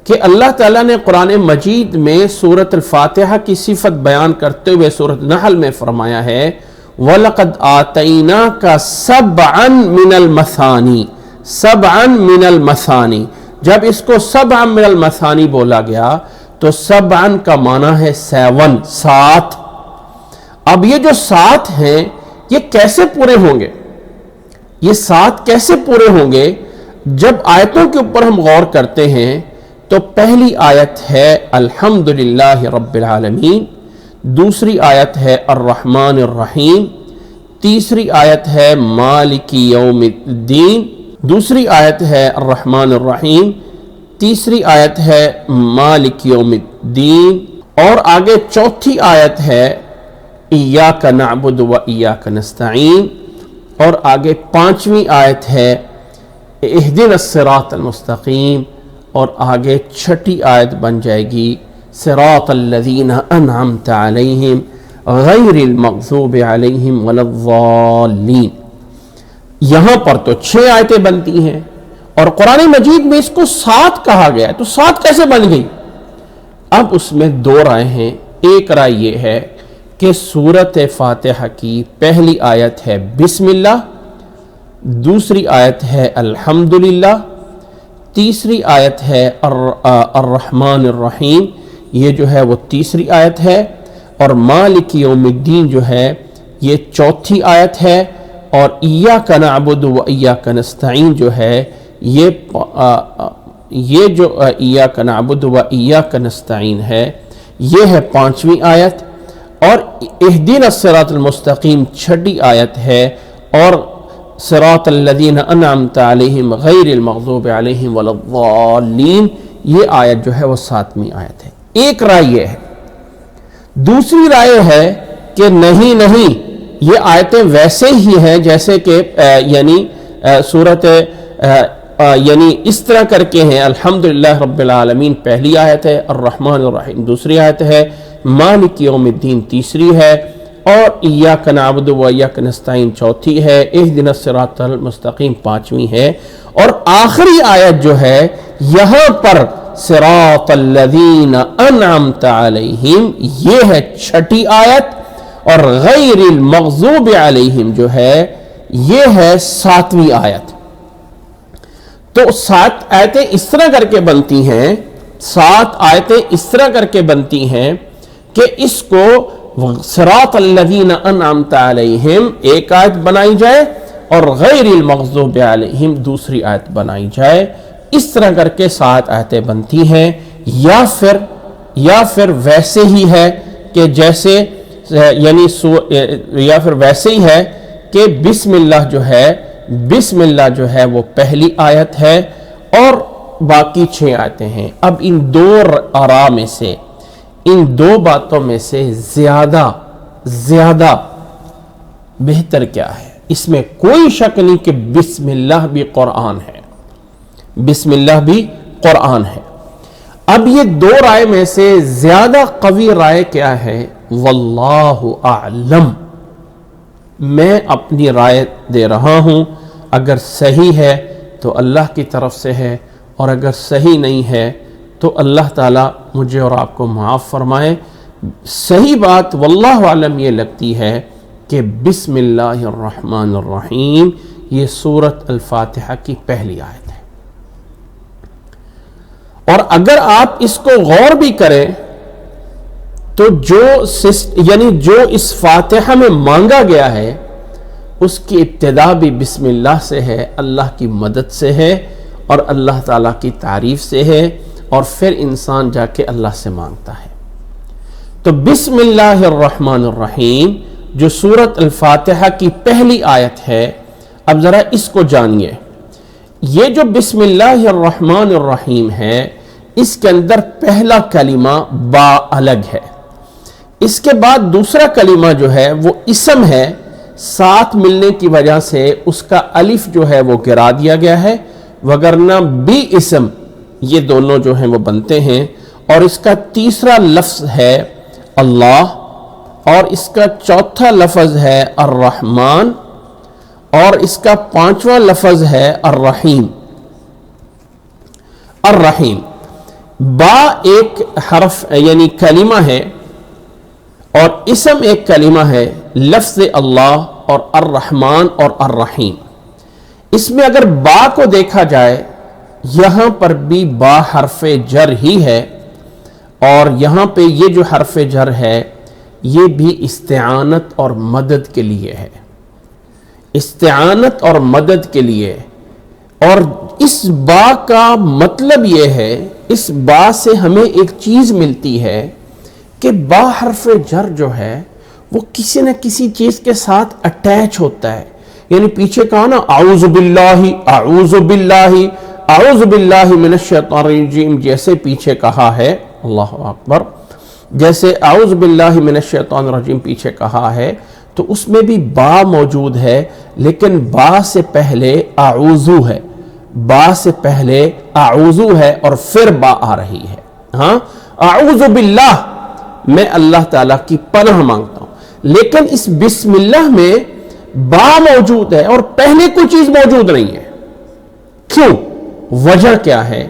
کہ اللہ تعالیٰ نے قرآن مجید میں سورت الفاتحہ کی صفت بیان کرتے ہوئے سورت نحل میں فرمایا ہے وَلَقَدْ آتَيْنَاكَ سَبْعًا مِنَ الْمَثَانِي، سبعًا من المثانی، جب اس کو سبعًا من المثانی بولا گیا تو سبعًا کا معنی ہے 7۔ اب یہ جو 7 ہیں یہ کیسے پورے ہوں گے؟ یہ 7 کیسے پورے ہوں گے؟ جب آیتوں کے اوپر ہم غور کرتے ہیں تو پہلی آیت ہے الحمدللہ رب العالمین، دوسری آیت ہے الرحمن الرحیم، تیسری آیت ہے مالک یوم الدین، دوسری آیت ہے الرحمن الرحیم، تیسری آیت ہے مالک یوم الدین، اور آگے چوتھی آیت ہے ایاک نعبد و ایاک نستعین، اور آگے 5ویں آیت ہے اہدنا الصراط المستقیم، اور آگے 6ٹھی آیت بن جائے گی صراط الذین انعمت علیہم غیر المغضوب علیہم ولا الضالین۔ یہاں پر تو 6 آیتیں بنتی ہیں، اور قرآن مجید میں اس کو 7 کہا گیا ہے، تو 7 کیسے بن گئی؟ اب اس میں 2 رائے ہیں۔ ایک رائے یہ ہے کہ سورۃ فاتحہ کی پہلی آیت ہے بسم اللہ، دوسری آیت ہے الحمدللہ، تیسری آیت ہے الرحمن الرحیم، یہ جو ہے وہ تیسری آیت ہے، اور مالک یوم الدین جو ہے یہ چوتھی آیت ہے، اور ایاک نعبد و ایاک نستعین جو ہے یہ جو ایاک نعبد و ایاک نستعین ہے یہ ہے 5ویں آیت، اور اہدنا الصراط المستقیم 6ٹھی آیت ہے، اور صراط الذین انعمت علیہم غیر المغضوب علیہم ولا الضالین یہ آیت جو ہے وہ 7ویں آیت ہے۔ ایک رائے یہ ہے۔ دوسری رائے ہے کہ نہیں یہ آیتیں ویسے ہی ہیں جیسے کہ سورت یعنی اس طرح کر کے ہیں، الحمدللہ رب العالمین پہلی آیت ہے، الرحمن الرحیم دوسری آیت ہے، مالک یوم الدین تیسری ہے، اور ایاک نعبد و ایاک نستعین چوتھی ہے، اہدنا الصراط المستقیم 5ویں ہے، اور آخری آیت جو ہے یہاں پر صراط الذین انعمت علیہم یہ ہے 6ٹھی آیت، اور غیر المغضوب علیہم جو ہے یہ ہے 7ویں آیت۔ تو 7 آیتیں اس طرح کر کے بنتی ہیں، 7 آیتیں اس طرح کر کے بنتی ہیں کہ اس کو صراط الذین انعمت علیہم ایک آیت بنائی جائے، اور غیر المغضوب علیہم دوسری آیت بنائی جائے، اس طرح کر کے 7 آیتیں بنتی ہیں، یا پھر ویسے ہی ہے کہ جیسے یا پھر ویسے ہی ہے کہ بسم اللہ جو ہے وہ پہلی آیت ہے، اور باقی 6 آیتیں ہیں۔ اب ان 2 آراء میں سے، ان 2 باتوں میں سے زیادہ بہتر کیا ہے؟ اس میں کوئی شک نہیں کہ بسم اللہ بھی قرآن ہے، بسم اللہ بھی قرآن ہے۔ اب یہ 2 رائے میں سے زیادہ قوی رائے کیا ہے؟ واللہ اعلم، میں اپنی رائے دے رہا ہوں، اگر صحیح ہے تو اللہ کی طرف سے ہے، اور اگر صحیح نہیں ہے تو اللہ تعالیٰ مجھے اور آپ کو معاف فرمائے۔ صحیح بات واللہ اعلم یہ لگتی ہے کہ بسم اللہ الرحمن الرحیم یہ سورۃ الفاتحہ کی پہلی آیت ہے، اور اگر آپ اس کو غور بھی کریں تو جو اس فاتحہ میں مانگا گیا ہے اس کی ابتدا بھی بسم اللہ سے ہے، اللہ کی مدد سے ہے، اور اللہ تعالیٰ کی تعریف سے ہے، اور پھر انسان جا کے اللہ سے مانگتا ہے۔ تو بسم اللہ الرحمن الرحیم جو سورۃ الفاتحہ کی پہلی آیت ہے، اب ذرا اس کو جانیے۔ یہ جو بسم اللہ الرحمن الرحیم ہے اس کے اندر پہلا کلمہ با الگ ہے، اس کے بعد دوسرا کلمہ جو ہے وہ اسم ہے، ساتھ ملنے کی وجہ سے اس کا الف جو ہے وہ گرا دیا گیا ہے، وگرنہ بھی اسم یہ دونوں جو ہیں وہ بنتے ہیں، اور اس کا تیسرا لفظ ہے اللہ، اور اس کا چوتھا لفظ ہے الرحمن، اور اس کا 5واں لفظ ہے الرحیم۔ الرحیم با ایک حرف یعنی کلمہ ہے، اور اسم ایک کلمہ ہے، لفظ اللہ اور الرحمن اور الرحیم۔ اس میں اگر با کو دیکھا جائے یہاں پر بھی با حرف جر ہی ہے، اور یہاں پہ یہ جو حرف جر ہے یہ بھی استعانت اور مدد کے لیے ہے۔ استعانت اور مدد کے لیے. اور اس با کا مطلب یہ ہے، اس با سے ہمیں ایک چیز ملتی ہے کہ با حرف جر جو ہے وہ کسی نہ کسی چیز کے ساتھ اٹیچ ہوتا ہے. یعنی پیچھے کہا نا اعوذ باللہ اعوذ باللہ اعوذ باللہ من الشیطان الرجیم، جیسے پیچھے کہا ہے، اللہ اکبر، جیسے اعوذ باللہ من الشیطان الرجیم پیچھے کہا ہے، تو اس میں بھی با موجود ہے، لیکن با سے پہلے اعوذو ہے، با سے پہلے اعوذو ہے اور پھر با آ رہی ہے. ہاں، اعوذ باللہ، میں اللہ تعالیٰ کی پناہ مانگتا ہوں. لیکن اس بسم اللہ میں با موجود ہے اور پہلے کوئی چیز موجود نہیں ہے. کیوں؟ وجہ کیا ہے؟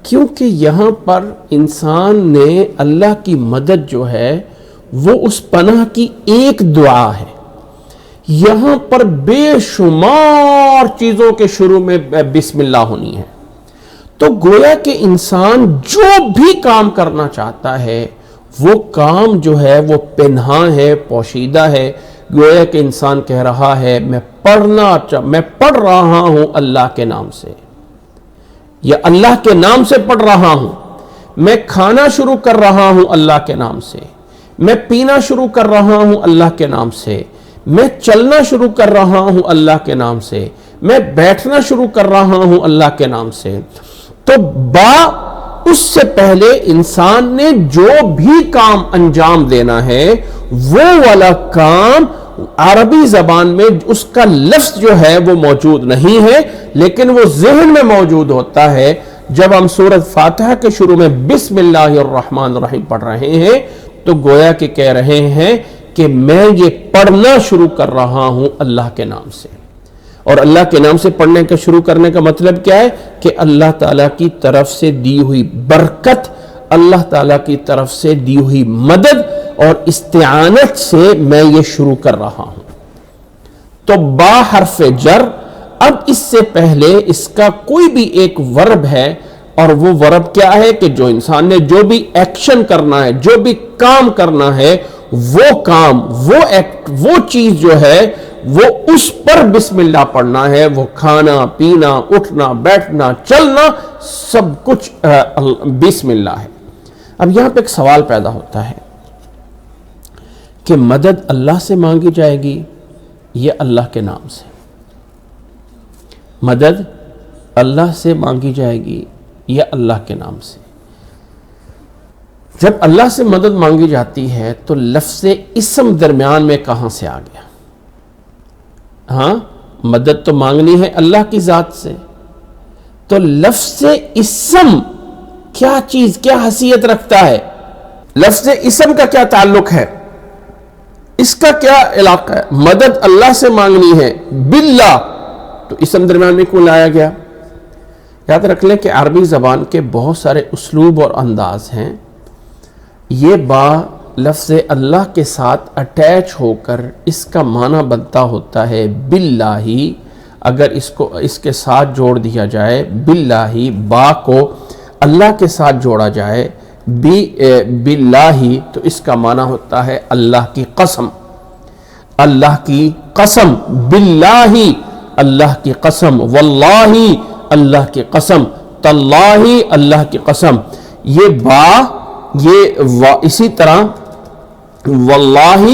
کیونکہ یہاں پر انسان نے اللہ کی مدد جو ہے وہ اس پناہ کی ایک دعا ہے. یہاں پر بے شمار چیزوں کے شروع میں بسم اللہ ہونی ہے. تو گویا کہ انسان جو بھی کام کرنا چاہتا ہے وہ کام جو ہے وہ پنہاں ہے، پوشیدہ ہے. گویا کہ انسان کہہ رہا ہے میں پڑھ رہا ہوں اللہ کے نام سے، یا اللہ کے نام سے پڑھ رہا ہوں. میں کھانا شروع کر رہا ہوں اللہ کے نام سے، میں پینا شروع کر رہا ہوں اللہ کے نام سے، میں چلنا شروع کر رہا ہوں اللہ کے نام سے، میں بیٹھنا شروع کر رہا ہوں اللہ کے نام سے. تو با اس سے پہلے انسان نے جو بھی کام انجام دینا ہے وہ والا کام عربی زبان میں اس کا لفظ جو ہے وہ موجود نہیں ہے، لیکن وہ ذہن میں موجود ہوتا ہے. جب ہم سورۃ فاتحہ کے شروع میں بسم اللہ الرحمن الرحیم پڑھ رہے ہیں تو گویا کہ کہہ رہے ہیں کہ میں یہ پڑھنا شروع کر رہا ہوں اللہ کے نام سے. اور اللہ کے نام سے پڑھنے کا شروع کرنے کا مطلب کیا ہے؟ کہ اللہ تعالیٰ کی طرف سے دی ہوئی برکت، اللہ تعالیٰ کی طرف سے دی ہوئی مدد اور استعانت سے میں یہ شروع کر رہا ہوں. تو با حرف جر، اب اس سے پہلے اس کا کوئی بھی ایک ورب ہے، اور وہ ورب کیا ہے کہ جو انسان نے جو بھی ایکشن کرنا ہے، جو بھی کام کرنا ہے، وہ کام، وہ ایکٹ، وہ چیز جو ہے وہ اس پر بسم اللہ پڑھنا ہے. وہ کھانا پینا اٹھنا بیٹھنا چلنا سب کچھ بسم اللہ ہے. اب یہاں پہ ایک سوال پیدا ہوتا ہے کہ مدد اللہ سے مانگی جائے گی یا اللہ کے نام سے؟ مدد اللہ سے مانگی جائے گی یا اللہ کے نام سے؟ جب اللہ سے مدد مانگی جاتی ہے تو لفظ اسم درمیان میں کہاں سے آ گیا؟ ہاں، مدد تو مانگنی ہے اللہ کی ذات سے، تو لفظ اسم کیا چیز، کیا حیثیت رکھتا ہے؟ لفظ اسم کا کیا تعلق ہے؟ اس کا کیا علاقہ ہے؟ مدد اللہ سے مانگنی ہے باللہ، تو اسم درمیان میں کیوں لایا گیا؟ یاد رکھ لیں کہ عربی زبان کے بہت سارے اسلوب اور انداز ہیں. یہ با لفظ اللہ کے ساتھ اٹیچ ہو کر اس کا معنی بنتا ہوتا ہے باللہ. اگر اس کے ساتھ جوڑ دیا جائے باللہ، با کو اللہ کے ساتھ جوڑا جائے باللہ، تو اس کا معنی ہوتا ہے اللہ کی قسم. اللہ کی قسم، باللہ اللہ کی قسم، واللہ اللہ کی قسم، تاللہ اللہ کی قسم. یہ با، یہ اسی طرح واللہ،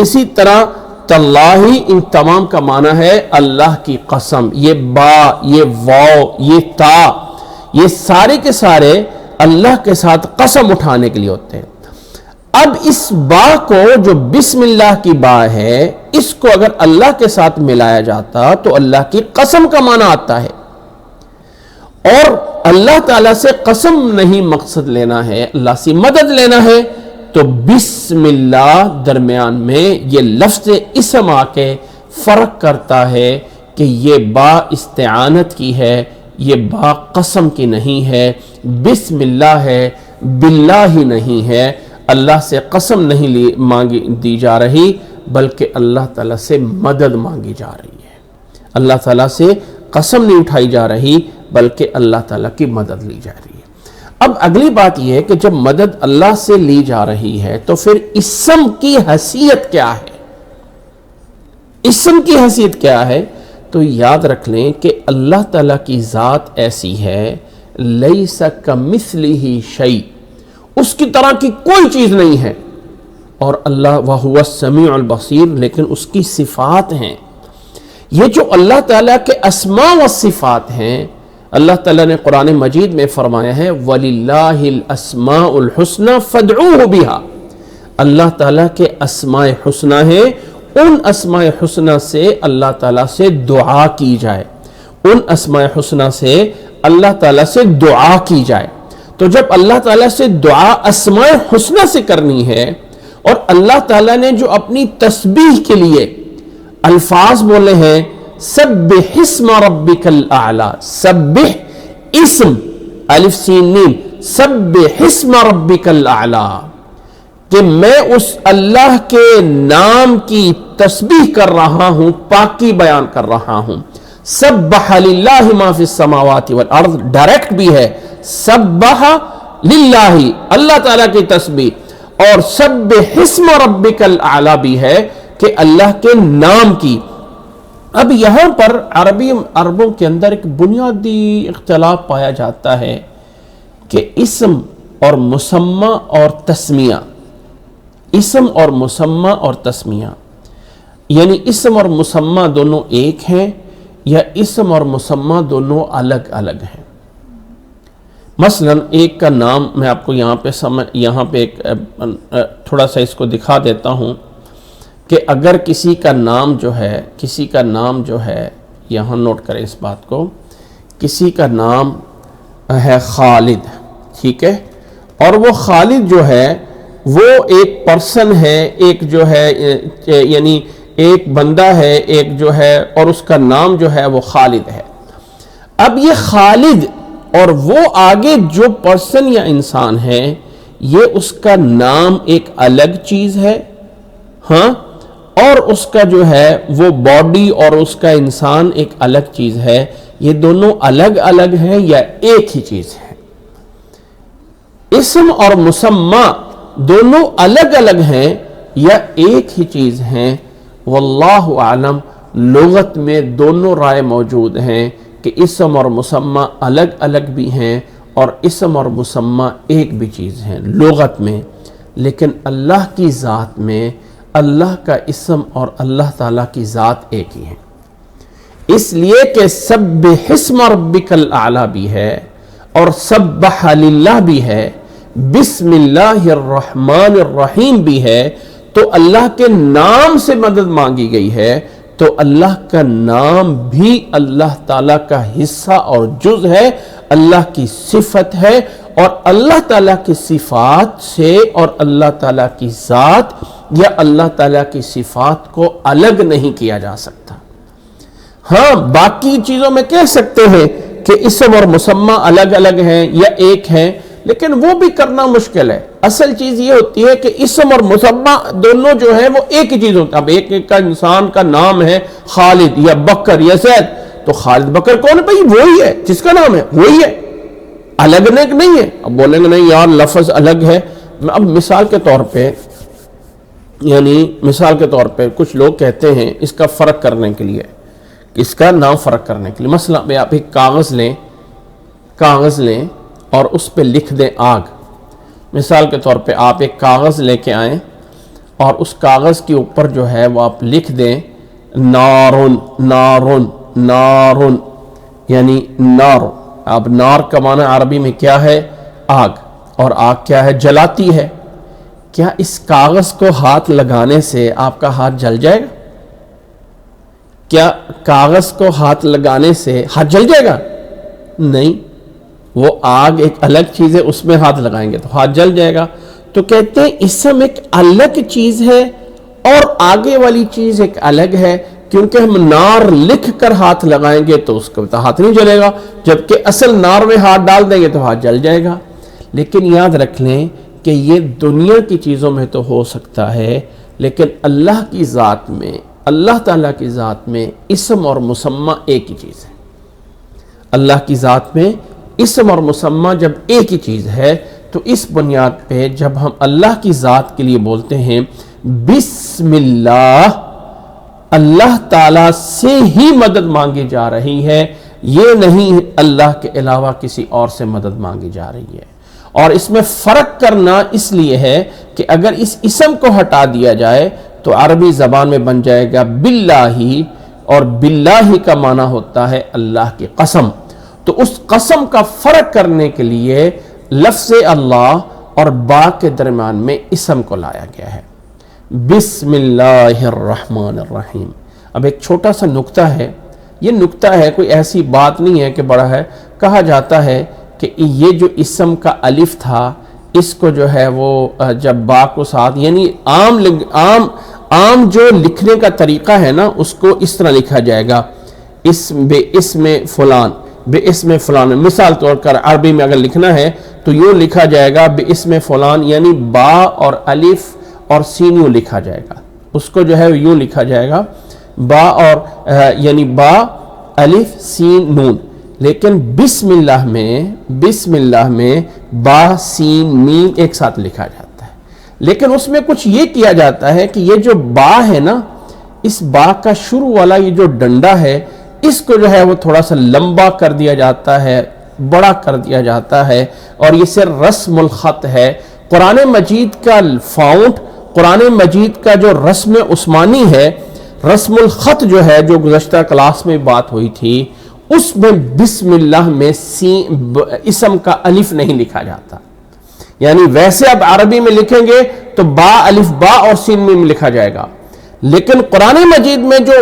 اسی طرح تاللہ، ان تمام کا معنی ہے اللہ کی قسم. یہ با، یہ واو، یہ تا، یہ سارے کے سارے اللہ کے ساتھ قسم اٹھانے کے لیے ہوتے ہیں. اب اس با کو، جو بسم اللہ کی با ہے، اس کو اگر اللہ کے ساتھ ملایا جاتا تو اللہ کی قسم کا معنی آتا ہے. اور اللہ تعالیٰ سے قسم نہیں مقصد لینا ہے، اللہ سے مدد لینا ہے، تو بسم اللہ درمیان میں یہ لفظ اسم آ کے فرق کرتا ہے کہ یہ با استعانت کی ہے، یہ با قسم کی نہیں ہے. بسم اللہ ہے، باللہ ہی نہیں ہے. اللہ سے قسم نہیں مانگی دی جا رہی، بلکہ اللہ تعالیٰ سے مدد مانگی جا رہی ہے. اللہ تعالیٰ سے قسم نہیں اٹھائی جا رہی، بلکہ اللہ تعالیٰ کی مدد لی جا رہی ہے. اب اگلی بات یہ ہے کہ جب مدد اللہ سے لی جا رہی ہے تو پھر اسم کی حیثیت کیا ہے؟ اسم کی حیثیت کیا ہے؟ تو یاد رکھ لیں کہ اللہ تعالیٰ کی ذات ایسی ہے، لیس کمثلہ شیء، اس کی طرح کی کوئی چیز نہیں ہے، اور اللہ وہو السمیع البصیر، لیکن اس کی صفات ہیں۔ یہ جو اللہ تعالیٰ کے اسماء و صفات ہیں، اللہ تعالیٰ نے قرآن مجید میں فرمایا ہے وَلِلَّهِ الْأَسْمَاءُ الْحُسْنَى فَادْعُوهُ بِهَا، اللہ تعالیٰ کے اسماء حسنہ ہیں، ان اسماء حسنہ سے اللہ تعالیٰ سے دعا کی جائے، ان اسماء حسنہ سے اللہ تعالیٰ سے دعا کی جائے۔ تو جب اللہ تعالیٰ سے دعا اسماء حسنہ سے کرنی ہے، اور اللہ تعالیٰ نے جو اپنی تسبیح کے لیے الفاظ بولے ہیں سبح اسم ربک الاعلی، سبح اسم الف سین میم، سبح اسم ربک الاعلی، کہ میں اس اللہ کے نام کی تسبیح کر رہا ہوں، پاکی بیان کر رہا ہوں۔ سبح للہ ما فی السماوات والارض ڈائریکٹ بھی ہے، سبح للہ اللہ تعالیٰ کی تسبیح، اور سبح اسم ربک الاعلی بھی ہے کہ اللہ کے نام کی۔ اب یہاں پر عربوں کے اندر ایک بنیادی اختلاف پایا جاتا ہے کہ اسم اور مسمى اور تسمیہ، اسم اور مسمى اور تسمیہ، یعنی اسم اور مسمى دونوں ایک ہیں یا اسم اور مسمى دونوں الگ الگ ہیں۔ مثلا ایک کا نام میں آپ کو یہاں پہ ایک تھوڑا سا اس کو دکھا دیتا ہوں کہ اگر کسی کا نام جو ہے یہاں نوٹ کریں اس بات کو، کسی کا نام ہے خالد، ٹھیک ہے، اور وہ خالد جو ہے وہ ایک پرسن ہے، ایک جو ہے یعنی ایک بندہ ہے، ایک جو ہے، اور اس کا نام جو ہے وہ خالد ہے۔ اب یہ خالد اور وہ آگے جو پرسن یا انسان ہے، یہ اس کا نام ایک الگ چیز ہے، ہاں، اور اس کا جو ہے وہ باڈی اور اس کا انسان ایک الگ چیز ہے۔ یہ دونوں الگ الگ ہیں یا ایک ہی چیز ہے؟ اسم اور مسمى دونوں الگ الگ ہیں یا ایک ہی چیز ہیں؟ واللہ اعلم، لغت میں دونوں رائے موجود ہیں کہ اسم اور مسمى الگ الگ بھی ہیں اور اسم اور مسمى ایک بھی چیز ہیں لغت میں، لیکن اللہ کی ذات میں اللہ کا اسم اور اللہ تعالیٰ کی ذات ایک ہی ہے، اس لیے کہ سبح اسم ربک الاعلی بھی ہے اور سبح للہ بھی ہے، بسم اللہ الرحمن الرحیم بھی ہے، تو اللہ کے نام سے مدد مانگی گئی ہے، تو اللہ کا نام بھی اللہ تعالیٰ کا حصہ اور جز ہے، اللہ کی صفت ہے، اور اللہ تعالیٰ کی صفات سے اور اللہ تعالیٰ کی ذات یا اللہ تعالیٰ کی صفات کو الگ نہیں کیا جا سکتا۔ ہاں، باقی چیزوں میں کہہ سکتے ہیں کہ اسم اور مسمى الگ الگ ہیں یا ایک ہیں، لیکن وہ بھی کرنا مشکل ہے۔ اصل چیز یہ ہوتی ہے کہ اسم اور مسمى دونوں جو ہیں وہ ایک ہی چیز ہوتا ہے۔ اب ایک کا انسان کا نام ہے خالد یا بکر یا زید، تو خالد بکر کون ہے بھائی؟ وہی ہے جس کا نام ہے، وہی ہے، الگ نہیں ہے۔ اب بولیں گے نہیں یار لفظ الگ ہے۔ اب مثال کے طور پہ کچھ لوگ کہتے ہیں اس کا فرق کرنے کے لیے، اس کا نام فرق کرنے کے لیے، مثلا آپ ایک کاغذ لیں اور اس پہ لکھ دیں آگ۔ مثال کے طور پہ آپ ایک کاغذ لے کے آئیں اور اس کاغذ کے اوپر جو ہے وہ آپ لکھ دیں نارن نارن نارن، یعنی نار۔ اب نار کا معنی عربی میں کیا ہے؟ آگ، اور آگ کیا ہے؟ جلاتی ہے۔ کیا اس کاغذ کو ہاتھ لگانے سے آپ کا ہاتھ جل جائے گا؟ کیا کاغذ کو ہاتھ لگانے سے ہاتھ جل جائے گا؟ نہیں، وہ آگ ایک الگ چیز ہے، اس میں ہاتھ لگائیں گے تو ہاتھ جل جائے گا۔ تو کہتے ہیں اسم ایک الگ چیز ہے اور آگے والی چیز ایک الگ ہے، کیونکہ ہم نار لکھ کر ہاتھ لگائیں گے تو اس کو ہاتھ نہیں جلے گا، جبکہ اصل نار میں ہاتھ ڈال دیں گے تو ہاتھ جل جائے گا۔ لیکن یاد رکھ لیں کہ یہ دنیا کی چیزوں میں تو ہو سکتا ہے، لیکن اللہ کی ذات میں، اللہ تعالیٰ کی ذات میں اسم اور مسمى ایک ہی چیز ہے۔ اللہ کی ذات میں اسم اور مسمى جب ایک ہی چیز ہے تو اس بنیاد پہ جب ہم اللہ کی ذات کے لیے بولتے ہیں بسم اللہ، اللہ تعالیٰ سے ہی مدد مانگی جا رہی ہے، یہ نہیں اللہ کے علاوہ کسی اور سے مدد مانگی جا رہی ہے۔ اور اس میں فرق کرنا اس لیے ہے کہ اگر اس اسم کو ہٹا دیا جائے تو عربی زبان میں بن جائے گا باللہ، اور باللہ کا معنی ہوتا ہے اللہ کی قسم۔ تو اس قسم کا فرق کرنے کے لیے لفظ اللہ اور با کے درمیان میں اسم کو لایا گیا ہے۔ بسم اللہ الرحمن الرحیم۔ اب ایک چھوٹا سا نکتہ ہے، یہ نکتہ ہے، کوئی ایسی بات نہیں ہے کہ بڑا ہے۔ کہا جاتا ہے کہ یہ جو اسم کا الف تھا، اس کو جو ہے وہ جب با کو ساتھ، یعنی عام جو لکھنے کا طریقہ ہے نا، اس کو اس طرح لکھا جائے گا، بے اسم فلان، بے اسم فلان۔ مثال طور پر عربی میں اگر لکھنا ہے تو یوں لکھا جائے گا بے اسم فلان، یعنی با اور الف اور سین یوں لکھا جائے گا، اس کو جو ہے یوں لکھا جائے گا با اور یعنی با الف سین نون۔ لیکن بسم اللہ میں با سین میم ایک ساتھ لکھا جاتا ہے، لیکن اس میں کچھ یہ کیا جاتا ہے کہ یہ جو با ہے نا، اس با کا شروع والا یہ جو ڈنڈا ہے، اس کو جو ہے وہ تھوڑا سا لمبا کر دیا جاتا ہے، بڑا کر دیا جاتا ہے، اور یہ صرف رسم الخط ہے۔ قرآن مجید کا فاؤنٹ، قرآن مجید کا جو رسم عثمانی ہے، رسم الخط جو ہے، جو گزشتہ کلاس میں بات ہوئی تھی، اس میں بسم اللہ میں اسم کا الف نہیں لکھا جاتا۔ یعنی ویسے اب عربی میں لکھیں گے تو با الف با اور سین میم لکھا جائے گا، لیکن قرآن مجید میں جو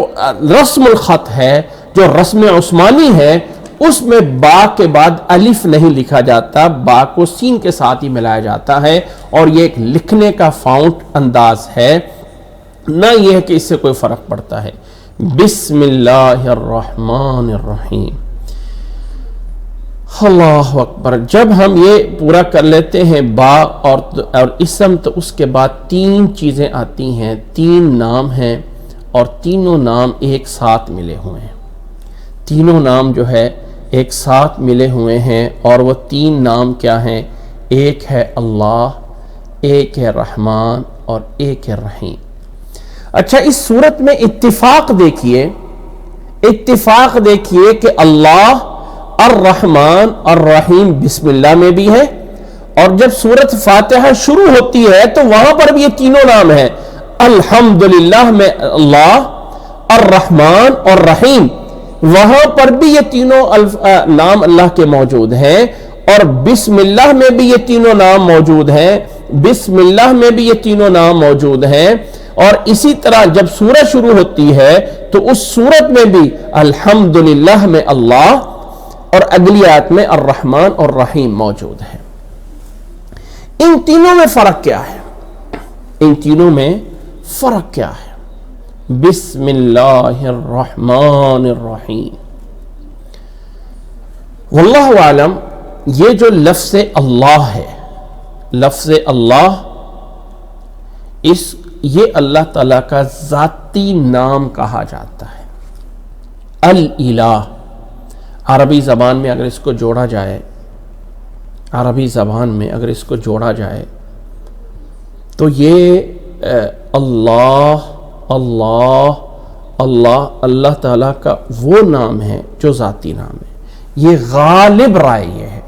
رسم الخط ہے، جو رسم عثمانی ہے، اس میں با کے بعد الف نہیں لکھا جاتا، با کو سین کے ساتھ ہی ملایا جاتا ہے، اور یہ ایک لکھنے کا فاؤنٹ انداز ہے، نہ یہ ہے کہ اس سے کوئی فرق پڑتا ہے۔ بسم اللہ الرحمن الرحیم۔ اللہ اکبر۔ جب ہم یہ پورا کر لیتے ہیں با اور اسم، تو اس کے بعد تین چیزیں آتی ہیں، تین نام ہیں، اور تینوں نام ایک ساتھ ملے ہوئے ہیں۔ تینوں نام جو ہے ایک ساتھ ملے ہوئے ہیں، اور وہ تین نام کیا ہیں؟ ایک ہے اللہ، ایک ہے رحمان، اور ایک ہے رحیم۔ اچھا، اس صورت میں اتفاق دیکھیے کہ اللہ الرحمن الرحیم بسم اللہ میں بھی ہے، اور جب سورۃ فاتحہ شروع ہوتی ہے تو وہاں پر بھی یہ تینوں نام ہیں۔ الحمدللہ میں اللہ، الرحمن اور رحیم، وہاں پر بھی یہ تینوں نام اللہ کے موجود ہیں، اور بسم اللہ میں بھی یہ تینوں نام موجود ہیں، بسم اللہ میں بھی یہ تینوں نام موجود ہیں۔ اور اسی طرح جب سورت شروع ہوتی ہے تو اس سورت میں بھی الحمدللہ میں اللہ، اور اگلی آیت میں الرحمن اور رحیم موجود ہے۔ ان تینوں میں فرق کیا ہے؟ بسم اللہ الرحمن الرحیم۔ واللہ اعلم، یہ جو لفظ اللہ ہے، لفظ اللہ، یہ اللہ تعالیٰ کا ذاتی نام کہا جاتا ہے، الالہ۔ عربی زبان میں اگر اس کو جوڑا جائے تو یہ اللہ اللہ تعالیٰ کا وہ نام ہے جو ذاتی نام ہے۔ یہ غالب رائے یہ ہے،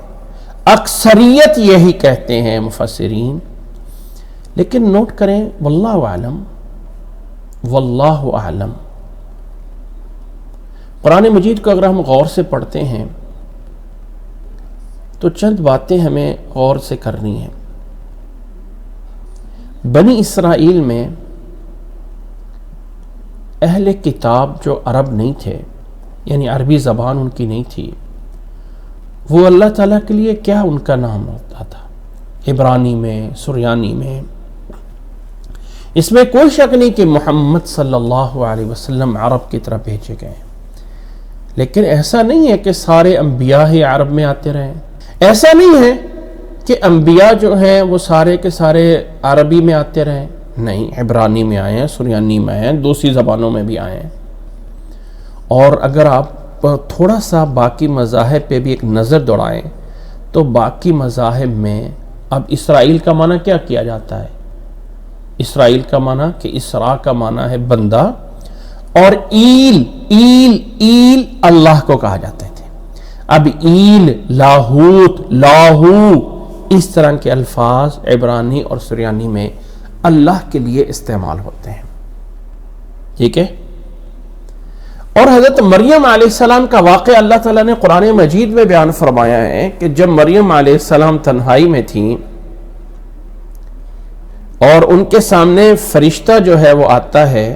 اکثریت یہی کہتے ہیں مفسرین، لیکن نوٹ کریں واللہ اعلم۔ قرآن مجید کو اگر ہم غور سے پڑھتے ہیں تو چند باتیں ہمیں غور سے کرنی ہیں۔ بنی اسرائیل میں اہل کتاب جو عرب نہیں تھے، یعنی عربی زبان ان کی نہیں تھی، وہ اللہ تعالیٰ کے لیے کیا ان کا نام ہوتا تھا؟ عبرانی میں، سریانی میں۔ اس میں کوئی شک نہیں کہ محمد صلی اللہ علیہ وسلم عرب کی طرف بھیجے گئے، لیکن ایسا نہیں ہے کہ سارے انبیاء ہی عرب میں آتے رہے، ایسا نہیں ہے کہ انبیاء جو ہیں وہ سارے کے سارے عربی میں آتے رہے، نہیں، عبرانی میں آئے ہیں، سریانی میں آئے ہیں، دوسری زبانوں میں بھی آئے ہیں۔ اور اگر آپ تھوڑا سا باقی مذاہب پہ بھی ایک نظر دوڑائیں تو باقی مذاہب میں اب اسرائیل کا معنی کیا کیا جاتا ہے؟ اسرائیل کا معنی کہ اسرا کا معنی ہے بندہ، اور ایل اللہ کو کہا جاتے تھے. اب ایل، لاہوت، لاہو، اس طرح کے الفاظ عبرانی اور سریانی میں اللہ کے لیے استعمال ہوتے ہیں. ٹھیک ہے. اور حضرت مریم علیہ السلام کا واقعہ اللہ تعالیٰ نے قرآن مجید میں بیان فرمایا ہے کہ جب مریم علیہ السلام تنہائی میں تھیں اور ان کے سامنے فرشتہ جو ہے وہ آتا ہے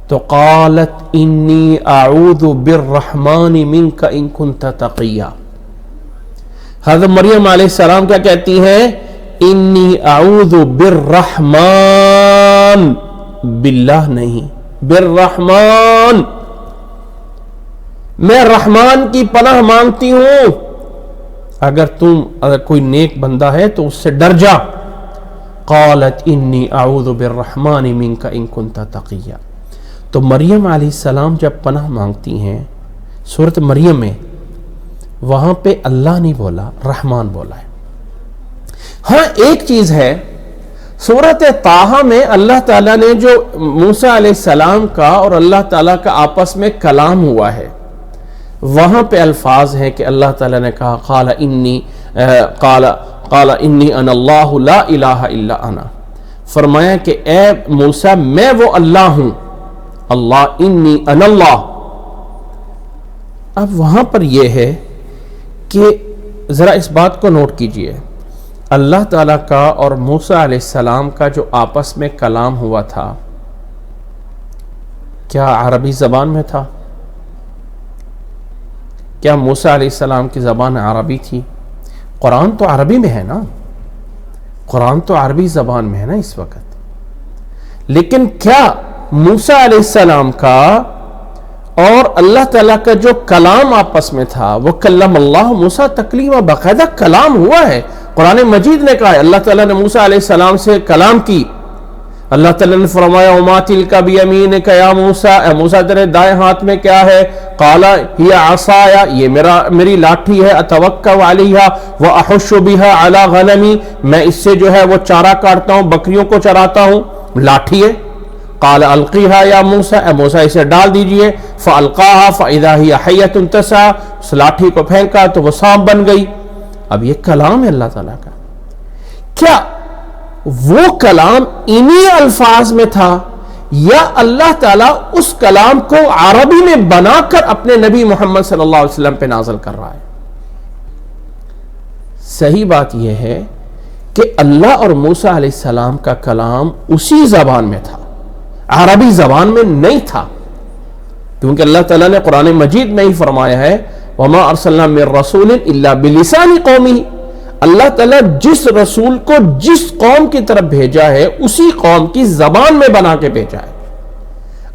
تو قالت انی اعوذ بالرحمن منک ان کنت تقیا. حضرت مریم علیہ السلام کیا کہتی ہیں؟ انی اعوذ بالرحمن، باللہ نہیں، بالرحمن، میں رحمان کی پناہ مانگتی ہوں. اگر کوئی نیک بندہ ہے تو اس سے ڈر جا. قالت انی اعوذ بالرحمن منک ان کنت تقیا. تو مریم علیہ السلام جب پناہ مانگتی ہیں سورۃ مریم میں، وہاں پہ اللہ نہیں بولا، رحمان بولا ہے. ہاں ایک چیز ہے، سورۃ طٰہٰ میں اللہ تعالیٰ نے جو موسیٰ علیہ السلام کا اور اللہ تعالیٰ کا آپس میں کلام ہوا ہے، وہاں پہ الفاظ ہیں کہ اللہ تعالیٰ نے کہا قال انی انا اللہ لا الہ الا انا. فرمایا کہ اے موسیٰ میں وہ اللہ ہوں، اللہ انی انا اللہ. اب وہاں پر یہ ہے کہ ذرا اس بات کو نوٹ کیجئے، اللہ تعالیٰ کا اور موسیٰ علیہ السلام کا جو آپس میں کلام ہوا تھا کیا عربی زبان میں تھا؟ کیا موسیٰ علیہ السلام کی زبان عربی تھی؟ قرآن تو عربی میں ہے نا، قرآن تو عربی زبان میں ہے نا اس وقت. لیکن کیا موسیٰ علیہ السلام کا اور اللہ تعالیٰ کا جو کلام آپس میں تھا وہ کلم اللہ موسیٰ تکلیما، باقاعدہ کلام ہوا ہے. قرآن مجید نے کہا ہے اللہ تعالیٰ نے موسیٰ علیہ السلام سے کلام کی. اللہ تعالیٰ نے فرمایا وما تلک بیمینک یا موسیٰ، اے موسیٰ تیرے دائیں ہاتھ میں کیا ہے؟ قال ہی عصایا، یہ میری لاٹھی ہے، اتوکا علیہا واحش بہا علی غنمی، میں اس سے جو ہے وہ چارہ کاٹتا ہوں، بکریوں کو چراتا ہوں. لاٹھی ہے. قال القیہا یا موسیٰ، اے موسیٰ اسے ڈال دیجئے. فالقاہا فاذا ہی حیۃ تسعی، اس لاٹھی کو پھینکا تو وہ سانپ بن گئی. اب یہ کلام ہے اللہ تعالیٰ کا. کیا وہ کلام انہی الفاظ میں تھا یا اللہ تعالیٰ اس کلام کو عربی میں بنا کر اپنے نبی محمد صلی اللہ علیہ وسلم پہ نازل کر رہا ہے؟ صحیح بات یہ ہے کہ اللہ اور موسیٰ علیہ السلام کا کلام اسی زبان میں تھا، عربی زبان میں نہیں تھا. کیونکہ اللہ تعالیٰ نے قرآن مجید میں ہی فرمایا ہے وَمَا أَرْسَلْنَا مِن رَّسُولٍ إِلَّا بِلِسَانِ قَوْمِهِ. اللہ تعالیٰ جس رسول کو جس قوم کی طرف بھیجا ہے اسی قوم کی زبان میں بنا کے بھیجا ہے.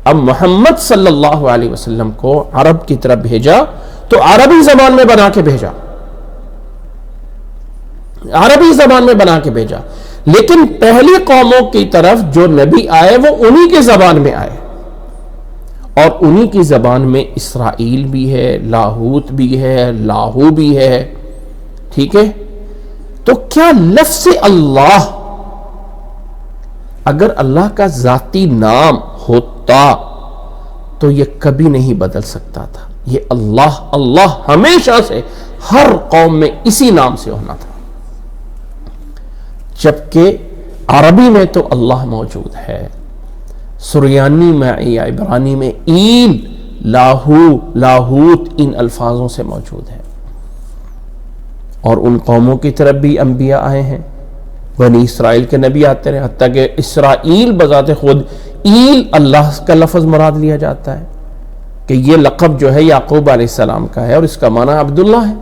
اب محمد صلی اللہ علیہ وسلم کو عرب کی طرف بھیجا تو عربی زبان میں بنا کے بھیجا، عربی زبان میں بنا کے بھیجا. لیکن پہلی قوموں کی طرف جو نبی آئے وہ انہی کے زبان میں آئے، اور انہی کی زبان میں اسرائیل بھی ہے، لاہوت بھی ہے، لاہو بھی ہے. ٹھیک ہے. تو کیا لفظ اللہ اگر اللہ کا ذاتی نام ہوتا تو یہ کبھی نہیں بدل سکتا تھا؟ یہ اللہ اللہ ہمیشہ سے ہر قوم میں اسی نام سے ہونا تھا. جبکہ عربی میں تو اللہ موجود ہے، سریانی میں یا عبرانی میں ایل، لاہو، لاہوت ان الفاظوں سے موجود ہے. اور ان قوموں کی طرف بھی انبیاء آئے ہیں، بنی اسرائیل کے نبی آتے رہے، حتیٰ کہ اسرائیل بذات خود ایل اللہ کا لفظ مراد لیا جاتا ہے کہ یہ لقب جو ہے یعقوب علیہ السلام کا ہے اور اس کا معنی عبداللہ ہے.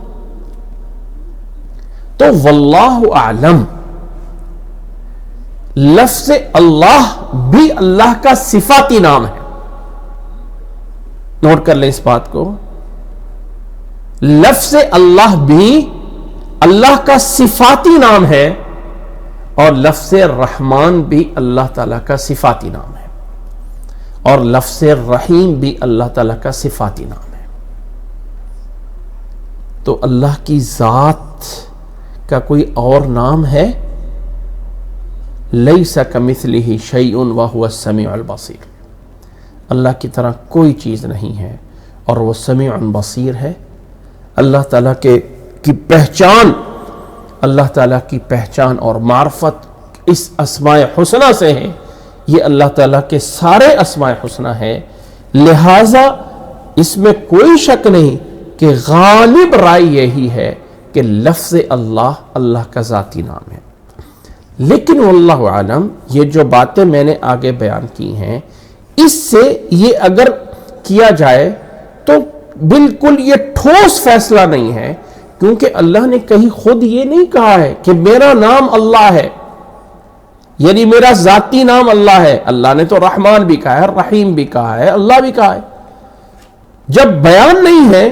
تو واللہ اعلم، لفظ اللہ بھی اللہ کا صفاتی نام ہے. نوٹ کر لیں اس بات کو، لفظ اللہ بھی اللہ کا صفاتی نام ہے اور لفظ رحمان بھی اللہ تعالیٰ کا صفاتی نام ہے اور لفظ رحیم بھی اللہ تعالیٰ کا صفاتی نام ہے. تو اللہ کی ذات کا کوئی اور نام ہے؟ لیس کمثلہ شیء وہو السمیع البصیر. اللہ کی طرح کوئی چیز نہیں ہے، اور وہ سمیع بصیر ہے۔ اللہ تعالیٰ کی پہچان، اللہ تعالیٰ کی پہچان اور معرفت اس اسماء حسنہ سے ہے۔ یہ اللہ تعالیٰ کے سارے اسماء حسنہ ہے، لہٰذا اس میں کوئی شک نہیں کہ غالب رائے یہی ہے کہ لفظ اللہ اللہ کا ذاتی نام ہے۔ لیکن واللہ عالم، یہ جو باتیں میں نے آگے بیان کی ہیں، اس سے یہ اگر کیا جائے تو بالکل یہ ٹھوس فیصلہ نہیں ہے، کیونکہ اللہ نے کہیں خود یہ نہیں کہا ہے کہ میرا نام اللہ ہے، یعنی میرا ذاتی نام اللہ ہے۔ اللہ نے تو رحمان بھی کہا ہے، رحیم بھی کہا ہے، اللہ بھی کہا ہے۔ جب بیان نہیں ہے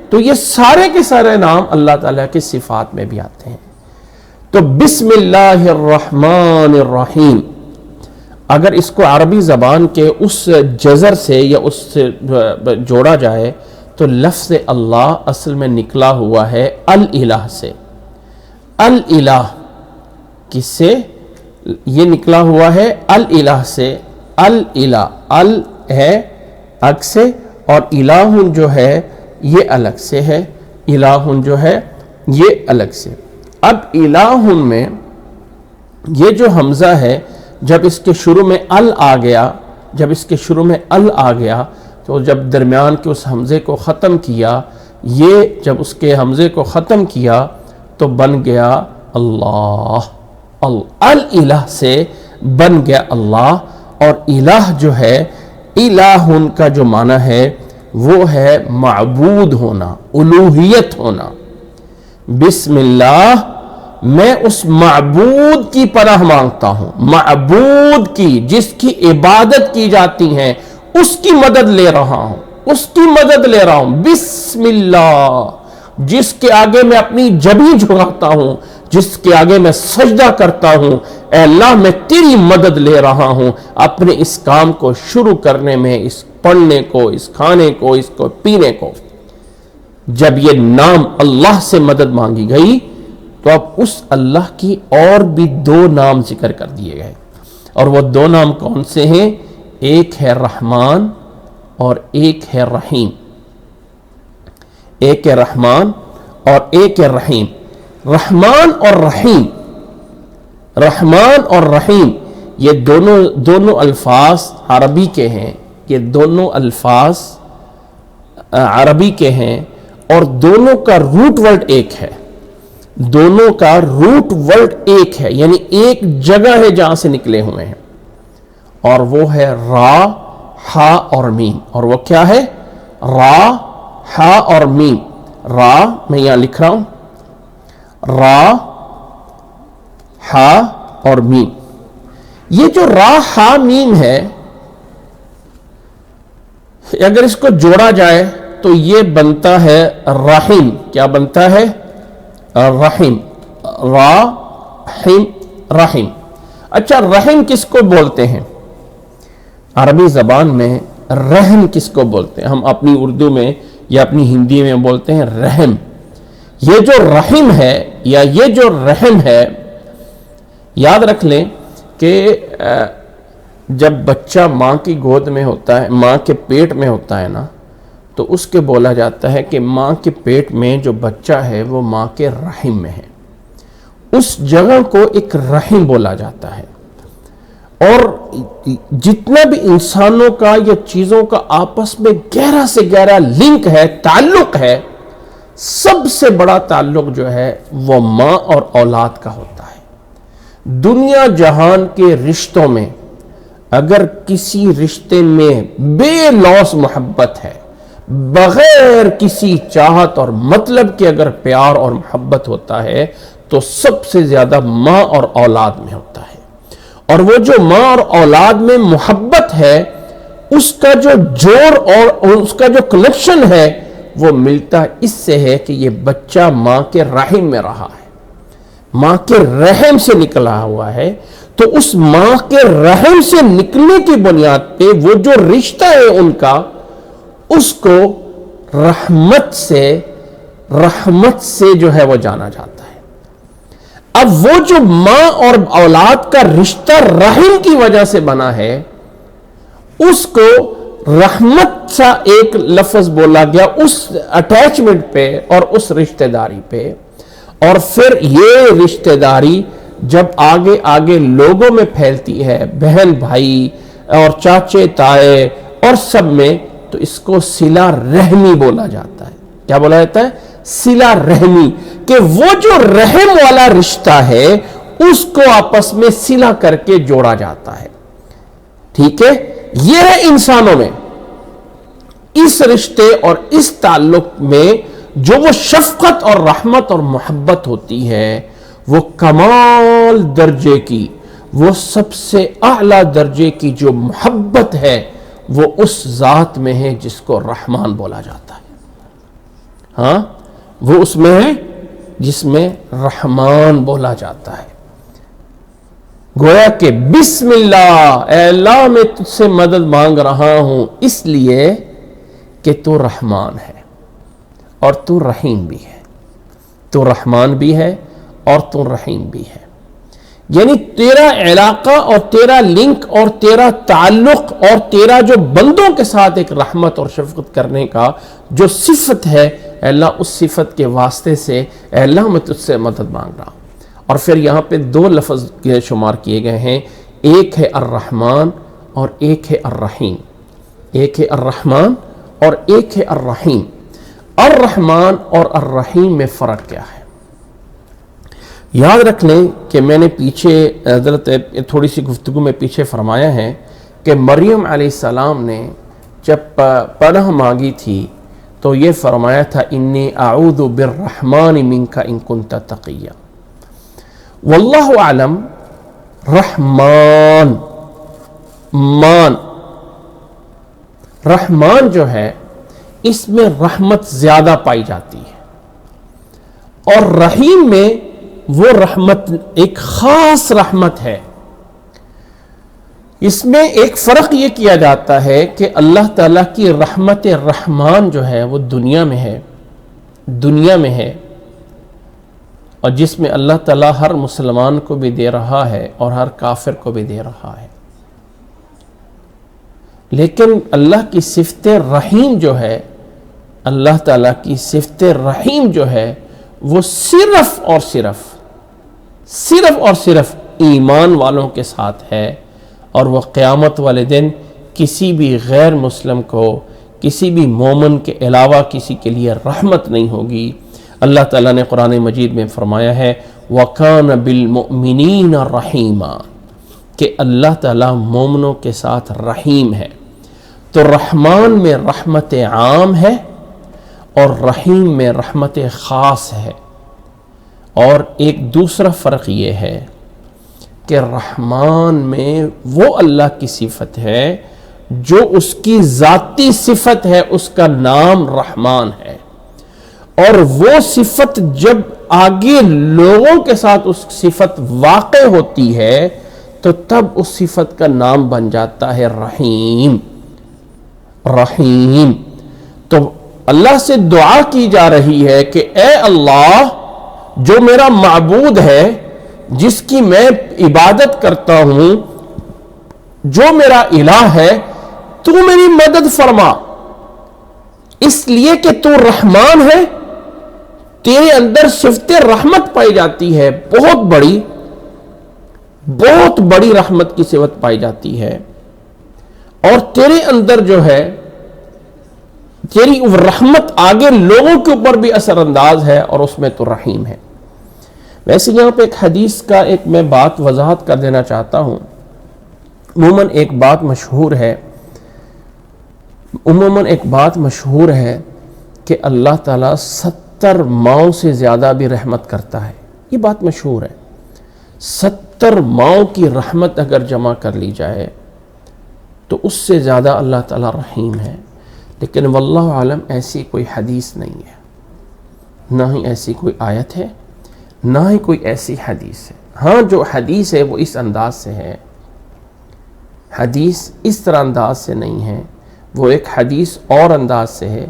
تو یہ سارے کے سارے نام اللہ تعالیٰ کی صفات میں بھی آتے ہیں۔ تو بسم اللہ الرحمن الرحیم، اگر اس کو عربی زبان کے اس جزر سے یا اس سے جوڑا جائے تو لفظ اللہ اصل میں نکلا ہوا ہے الالہ سے۔ الالہ کس سے؟ یہ نکلا ہوا ہے الالہ سے۔ الالہ، ال ہے اگ سے، اور الہ جو ہے یہ الگ سے ہے، الہ جو ہے یہ الگ سے۔ اب الہ میں یہ جو حمزہ ہے، جب اس کے شروع میں ال آ گیا، جب اس کے شروع میں ال آ گیا تو جب درمیان کے اس حمزے کو ختم کیا، یہ جب اس کے حمزے کو ختم کیا تو بن گیا اللہ۔ الالہ سے بن گیا اللہ، اور الہ جو ہے، الہ کا جو معنی ہے وہ ہے معبود ہونا، الوہیت ہونا۔ بسم اللہ، میں اس معبود کی پناہ مانگتا ہوں، معبود کی، جس کی عبادت کی جاتی ہے، اس کی مدد لے رہا ہوں، اس کی مدد لے رہا ہوں۔ بسم اللہ، جس کے آگے میں اپنی جبیں جھکاتا ہوں، جس کے آگے میں سجدہ کرتا ہوں، اے اللہ میں تیری مدد لے رہا ہوں اپنے اس کام کو شروع کرنے میں، اس پڑھنے کو، اس کھانے کو، اس کو پینے کو۔ جب یہ نام اللہ سے مدد مانگی گئی تو اب اس اللہ کی اور بھی دو نام ذکر کر دیے گئے، اور وہ دو نام کون سے ہیں؟ ایک ہے رحمان اور ایک ہے رحیم۔ ایک ہے رحمان اور ایک ہے رحیم۔ رحمان اور رحیم، رحمان اور رحیم، یہ دونوں الفاظ عربی کے ہیں، یہ دونوں الفاظ عربی کے ہیں، اور دونوں کا روٹ ورڈ ایک ہے، دونوں کا روٹ ورڈ ایک ہے، یعنی ایک جگہ ہے جہاں سے نکلے ہوئے ہیں، اور وہ ہے را، ہا اور میم۔ اور وہ کیا ہے؟ را، ہا اور میم۔ را میں یہاں لکھ رہا ہوں، را، ہا اور میم۔ یہ جو را، ہا، میم ہے، اگر اس کو جوڑا جائے تو یہ بنتا ہے رحیم۔ کیا بنتا ہے؟ رحیم۔ را، حیم، رحیم۔ اچھا، رحم کس کو بولتے ہیں؟ عربی زبان میں رحم کس کو بولتے ہیں؟ ہم اپنی اردو میں یا اپنی ہندی میں بولتے ہیں رحم۔ یہ جو رحم ہے یا یہ جو رحم ہے، یاد رکھ لیں کہ جب بچہ ماں کی گود میں ہوتا ہے، ماں کے پیٹ میں ہوتا ہے نا، تو اس کے بولا جاتا ہے کہ ماں کے پیٹ میں جو بچہ ہے وہ ماں کے رحم میں ہے، اس جگہ کو ایک رحم بولا جاتا ہے۔ اور جتنا بھی انسانوں کا یا چیزوں کا آپس میں گہرا سے گہرا لنک ہے، تعلق ہے، سب سے بڑا تعلق جو ہے وہ ماں اور اولاد کا ہوتا ہے۔ دنیا جہان کے رشتوں میں اگر کسی رشتے میں بے لوث محبت ہے، بغیر کسی چاہت اور مطلب کے اگر پیار اور محبت ہوتا ہے تو سب سے زیادہ ماں اور اولاد میں ہوتا ہے۔ اور وہ جو ماں اور اولاد میں محبت ہے، اس کا جو جوڑ اور اس کا جو کنیکشن ہے وہ ملتا اس سے ہے کہ یہ بچہ ماں کے رحم میں رہا ہے، ماں کے رحم سے نکلا ہوا ہے۔ تو اس ماں کے رحم سے نکلنے کی بنیاد پہ وہ جو رشتہ ہے ان کا، اس کو رحمت سے جو ہے وہ جانا جاتا ہے۔ اب وہ جو ماں اور اولاد کا رشتہ رحم کی وجہ سے بنا ہے، اس کو رحمت سا ایک لفظ بولا گیا اس اٹیچمنٹ پہ اور اس رشتہ داری پہ، اور پھر یہ رشتہ داری جب آگے آگے لوگوں میں پھیلتی ہے، بہن بھائی اور چاچے تائے اور سب میں، تو اس کو صلہ رحمی بولا جاتا ہے۔ کیا بولا جاتا ہے؟ صلہ رحمی، کہ وہ جو رحم والا رشتہ ہے اس کو آپس میں صلہ کر کے جوڑا جاتا ہے۔ ٹھیک ہے، یہ ہے انسانوں میں اس رشتے اور اس تعلق میں جو وہ شفقت اور رحمت اور محبت ہوتی ہے، وہ کمال درجے کی، وہ سب سے اعلیٰ درجے کی جو محبت ہے وہ اس ذات میں ہے جس کو رحمان بولا جاتا ہے۔ ہاں، وہ اس میں ہے جس میں رحمان بولا جاتا ہے۔ گویا کہ بسم اللہ، اے اللہ میں تجھ سے مدد مانگ رہا ہوں اس لیے کہ تو رحمان ہے اور تو رحیم بھی ہے، تو رحمان بھی ہے اور تو رحیم بھی ہے۔ یعنی تیرا علاقہ اور تیرا لنک اور تیرا تعلق اور تیرا جو بندوں کے ساتھ ایک رحمت اور شفقت کرنے کا جو صفت ہے، اے اللہ اس صفت کے واسطے سے اے اللہ میں تجھ سے مدد مانگ رہا ہوں۔ اور پھر یہاں پہ دو لفظ شمار کیے گئے ہیں، ایک ہے الرحمن اور ایک ہے الرحیم۔ ایک ہے الرحمن اور ایک ہے الرحیم۔ الرحمن اور الرحیم میں فرق کیا ہے؟ یاد رکھ لیں کہ میں نے پیچھے حضرت تھوڑی سی گفتگو میں پیچھے فرمایا ہے کہ مریم علیہ السلام نے جب پناہ مانگی تھی تو یہ فرمایا تھا انی اعوذ بالرحمن منک ان کنت تقیا۔ واللہ اعلم، رحمان رحمان جو ہے اس میں رحمت زیادہ پائی جاتی ہے، اور رحیم میں وہ رحمت ایک خاص رحمت ہے۔ اس میں ایک فرق یہ کیا جاتا ہے کہ اللہ تعالیٰ کی رحمت رحمان جو ہے وہ دنیا میں ہے، اور جس میں اللہ تعالیٰ ہر مسلمان کو بھی دے رہا ہے اور ہر کافر کو بھی دے رہا ہے۔ لیکن اللہ کی صفت رحیم جو ہے، اللہ تعالیٰ کی صفت رحیم جو ہے وہ صرف اور صرف ایمان والوں کے ساتھ ہے، اور وہ قیامت والے دن کسی بھی غیر مسلم کو، کسی بھی مومن کے علاوہ کسی کے لیے رحمت نہیں ہوگی۔ اللہ تعالیٰ نے قرآن مجید میں فرمایا ہے وَكَانَ بِالْمُؤْمِنِينَ رَحِيمًا، کہ اللہ تعالیٰ مومنوں کے ساتھ رحیم ہے۔ تو رحمان میں رحمت عام ہے اور رحیم میں رحمت خاص ہے۔ اور ایک دوسرا فرق یہ ہے کہ رحمان میں وہ اللہ کی صفت ہے جو اس کی ذاتی صفت ہے، اس کا نام رحمان ہے، اور وہ صفت جب آگے لوگوں کے ساتھ اس صفت واقع ہوتی ہے تو تب اس صفت کا نام بن جاتا ہے رحیم۔ تو اللہ سے دعا کی جا رہی ہے کہ اے اللہ، جو میرا معبود ہے، جس کی میں عبادت کرتا ہوں، جو میرا الہ ہے، تو میری مدد فرما، اس لیے کہ تو رحمان ہے، تیرے اندر صفت رحمت پائی جاتی ہے، بہت بڑی رحمت کی صفت پائی جاتی ہے، اور تیرے اندر جو ہے تیری رحمت آگے لوگوں کے اوپر بھی اثر انداز ہے، اور اس میں تو رحیم ہے۔ ویسے یہاں پہ ایک حدیث کا میں بات وضاحت کر دینا چاہتا ہوں۔ عموماً ایک بات مشہور ہے کہ اللہ تعالیٰ 70 ماؤں سے زیادہ بھی رحمت کرتا ہے، یہ بات مشہور ہے۔ 70 ماؤں کی رحمت اگر جمع کر لی جائے تو اس سے زیادہ اللہ تعالیٰ رحیم ہے، لیکن واللہ عالم ایسی کوئی حدیث نہیں ہے، نہ ہی ایسی کوئی آیت ہے، نہ ہی کوئی ایسی حدیث ہے۔ ہاں، جو حدیث ہے وہ اس انداز سے ہے، حدیث اس طرح انداز سے نہیں ہے، وہ ایک حدیث اور انداز سے ہے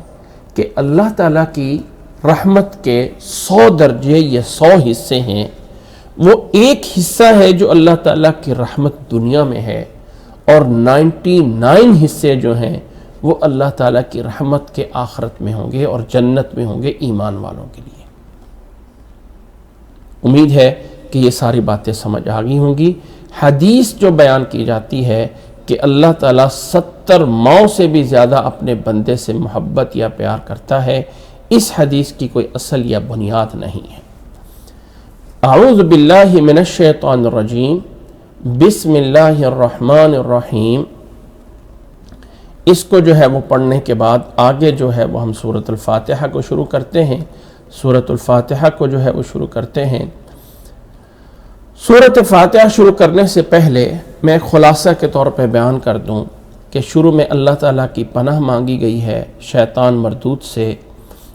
کہ اللہ تعالیٰ کی رحمت کے 100 درجے یا 100 حصے ہیں، وہ ایک حصہ ہے جو اللہ تعالیٰ کی رحمت دنیا میں ہے، اور 99 حصے جو ہیں وہ اللہ تعالیٰ کی رحمت کے آخرت میں ہوں گے اور جنت میں ہوں گے ایمان والوں کے لیے۔ امید ہے کہ یہ ساری باتیں سمجھ آ گئی ہوں گی۔ حدیث جو بیان کی جاتی ہے کہ اللہ تعالیٰ 70 ماؤں سے بھی زیادہ اپنے بندے سے محبت یا پیار کرتا ہے، اس حدیث کی کوئی اصل یا بنیاد نہیں ہے۔ اعوذ باللہ من الشیطان الرجیم، بسم اللہ الرحمن الرحیم، اس کو جو ہے وہ پڑھنے کے بعد آگے جو ہے وہ ہم سورۃ الفاتحہ کو شروع کرتے ہیں۔ سورۃ الفاتحہ کو جو ہے وہ شروع کرتے ہیں۔ سورۃ فاتحہ شروع کرنے سے پہلے میں خلاصہ کے طور پہ بیان کر دوں کہ شروع میں اللہ تعالیٰ کی پناہ مانگی گئی ہے شیطان مردود سے،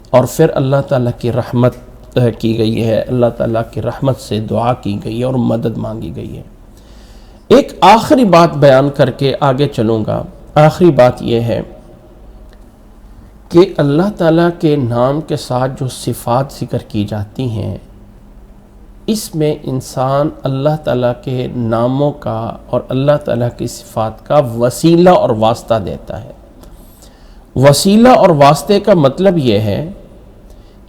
اور پھر اللہ تعالیٰ کی رحمت کی گئی ہے، اللہ تعالیٰ کی رحمت سے دعا کی گئی ہے اور مدد مانگی گئی ہے۔ ایک آخری بات بیان کر کے آگے چلوں گا۔ آخری بات یہ ہے کہ اللہ تعالیٰ کے نام کے ساتھ جو صفات ذکر کی جاتی ہیں، اس میں انسان اللہ تعالیٰ کے ناموں کا اور اللہ تعالیٰ کی صفات کا وسیلہ اور واسطہ دیتا ہے۔ وسیلہ اور واسطے کا مطلب یہ ہے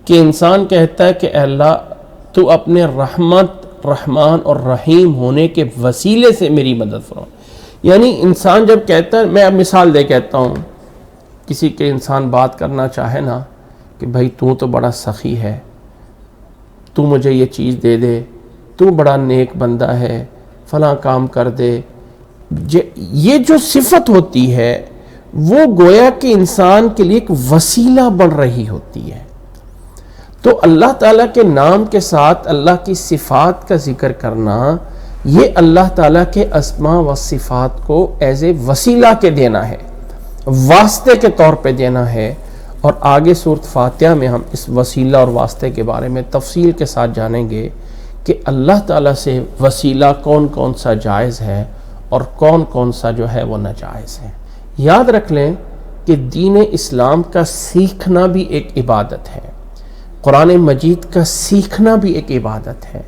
کہ انسان کہتا ہے کہ اے اللہ تو اپنے رحمت، رحمان اور رحیم ہونے کے وسیلے سے میری مدد فرما۔ یعنی انسان جب کہتا ہے، میں اب مثال دے کہتا ہوں، کسی کے انسان بات کرنا چاہے نا کہ بھائی تو بڑا سخی ہے، تو مجھے یہ چیز دے دے، تو بڑا نیک بندہ ہے، فلاں کام کر دے، یہ جو صفت ہوتی ہے وہ گویا کہ انسان کے لیے ایک وسیلہ بن رہی ہوتی ہے۔ تو اللہ تعالیٰ کے نام کے ساتھ اللہ کی صفات کا ذکر کرنا، یہ اللہ تعالیٰ کے اسماء و صفات کو ایز اے وسیلہ کے دینا ہے، واسطے کے طور پہ دینا ہے۔ اور آگے سورۃ فاتحہ میں ہم اس وسیلہ اور واسطے کے بارے میں تفصیل کے ساتھ جانیں گے کہ اللہ تعالیٰ سے وسیلہ کون کون سا جائز ہے اور کون کون سا جو ہے وہ ناجائز ہے۔ یاد رکھ لیں کہ دین اسلام کا سیکھنا بھی ایک عبادت ہے، قرآن مجید کا سیکھنا بھی ایک عبادت ہے،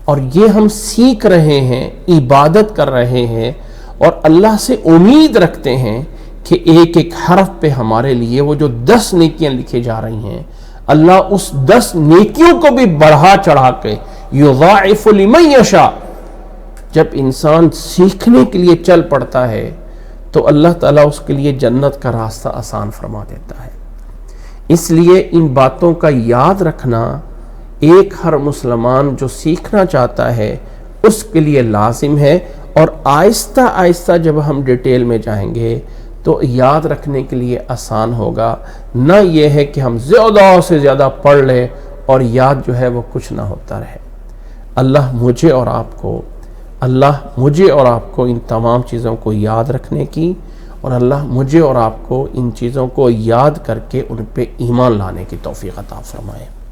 اور یہ ہم سیکھ رہے ہیں، عبادت کر رہے ہیں، اور اللہ سے امید رکھتے ہیں کہ ایک ایک حرف پہ ہمارے لیے وہ جو 10 نیکیاں لکھی جا رہی ہیں، اللہ اس 10 نیکیوں کو بھی بڑھا چڑھا کے یضاعف لمن یشاء، جب انسان سیکھنے کے لیے چل پڑتا ہے تو اللہ تعالیٰ اس کے لیے جنت کا راستہ آسان فرما دیتا ہے۔ اس لیے ان باتوں کا یاد رکھنا ایک ہر مسلمان جو سیکھنا چاہتا ہے اس کے لیے لازم ہے، اور آہستہ آہستہ جب ہم ڈیٹیل میں جائیں گے تو یاد رکھنے کے لیے آسان ہوگا، نہ یہ ہے کہ ہم زیادہ سے زیادہ پڑھ لیں اور یاد جو ہے وہ کچھ نہ ہوتا رہے۔ اللہ مجھے اور آپ کو ان تمام چیزوں کو یاد رکھنے کی، اور اللہ مجھے اور آپ کو ان چیزوں کو یاد کر کے ان پہ ایمان لانے کی توفیق عطا فرمائے۔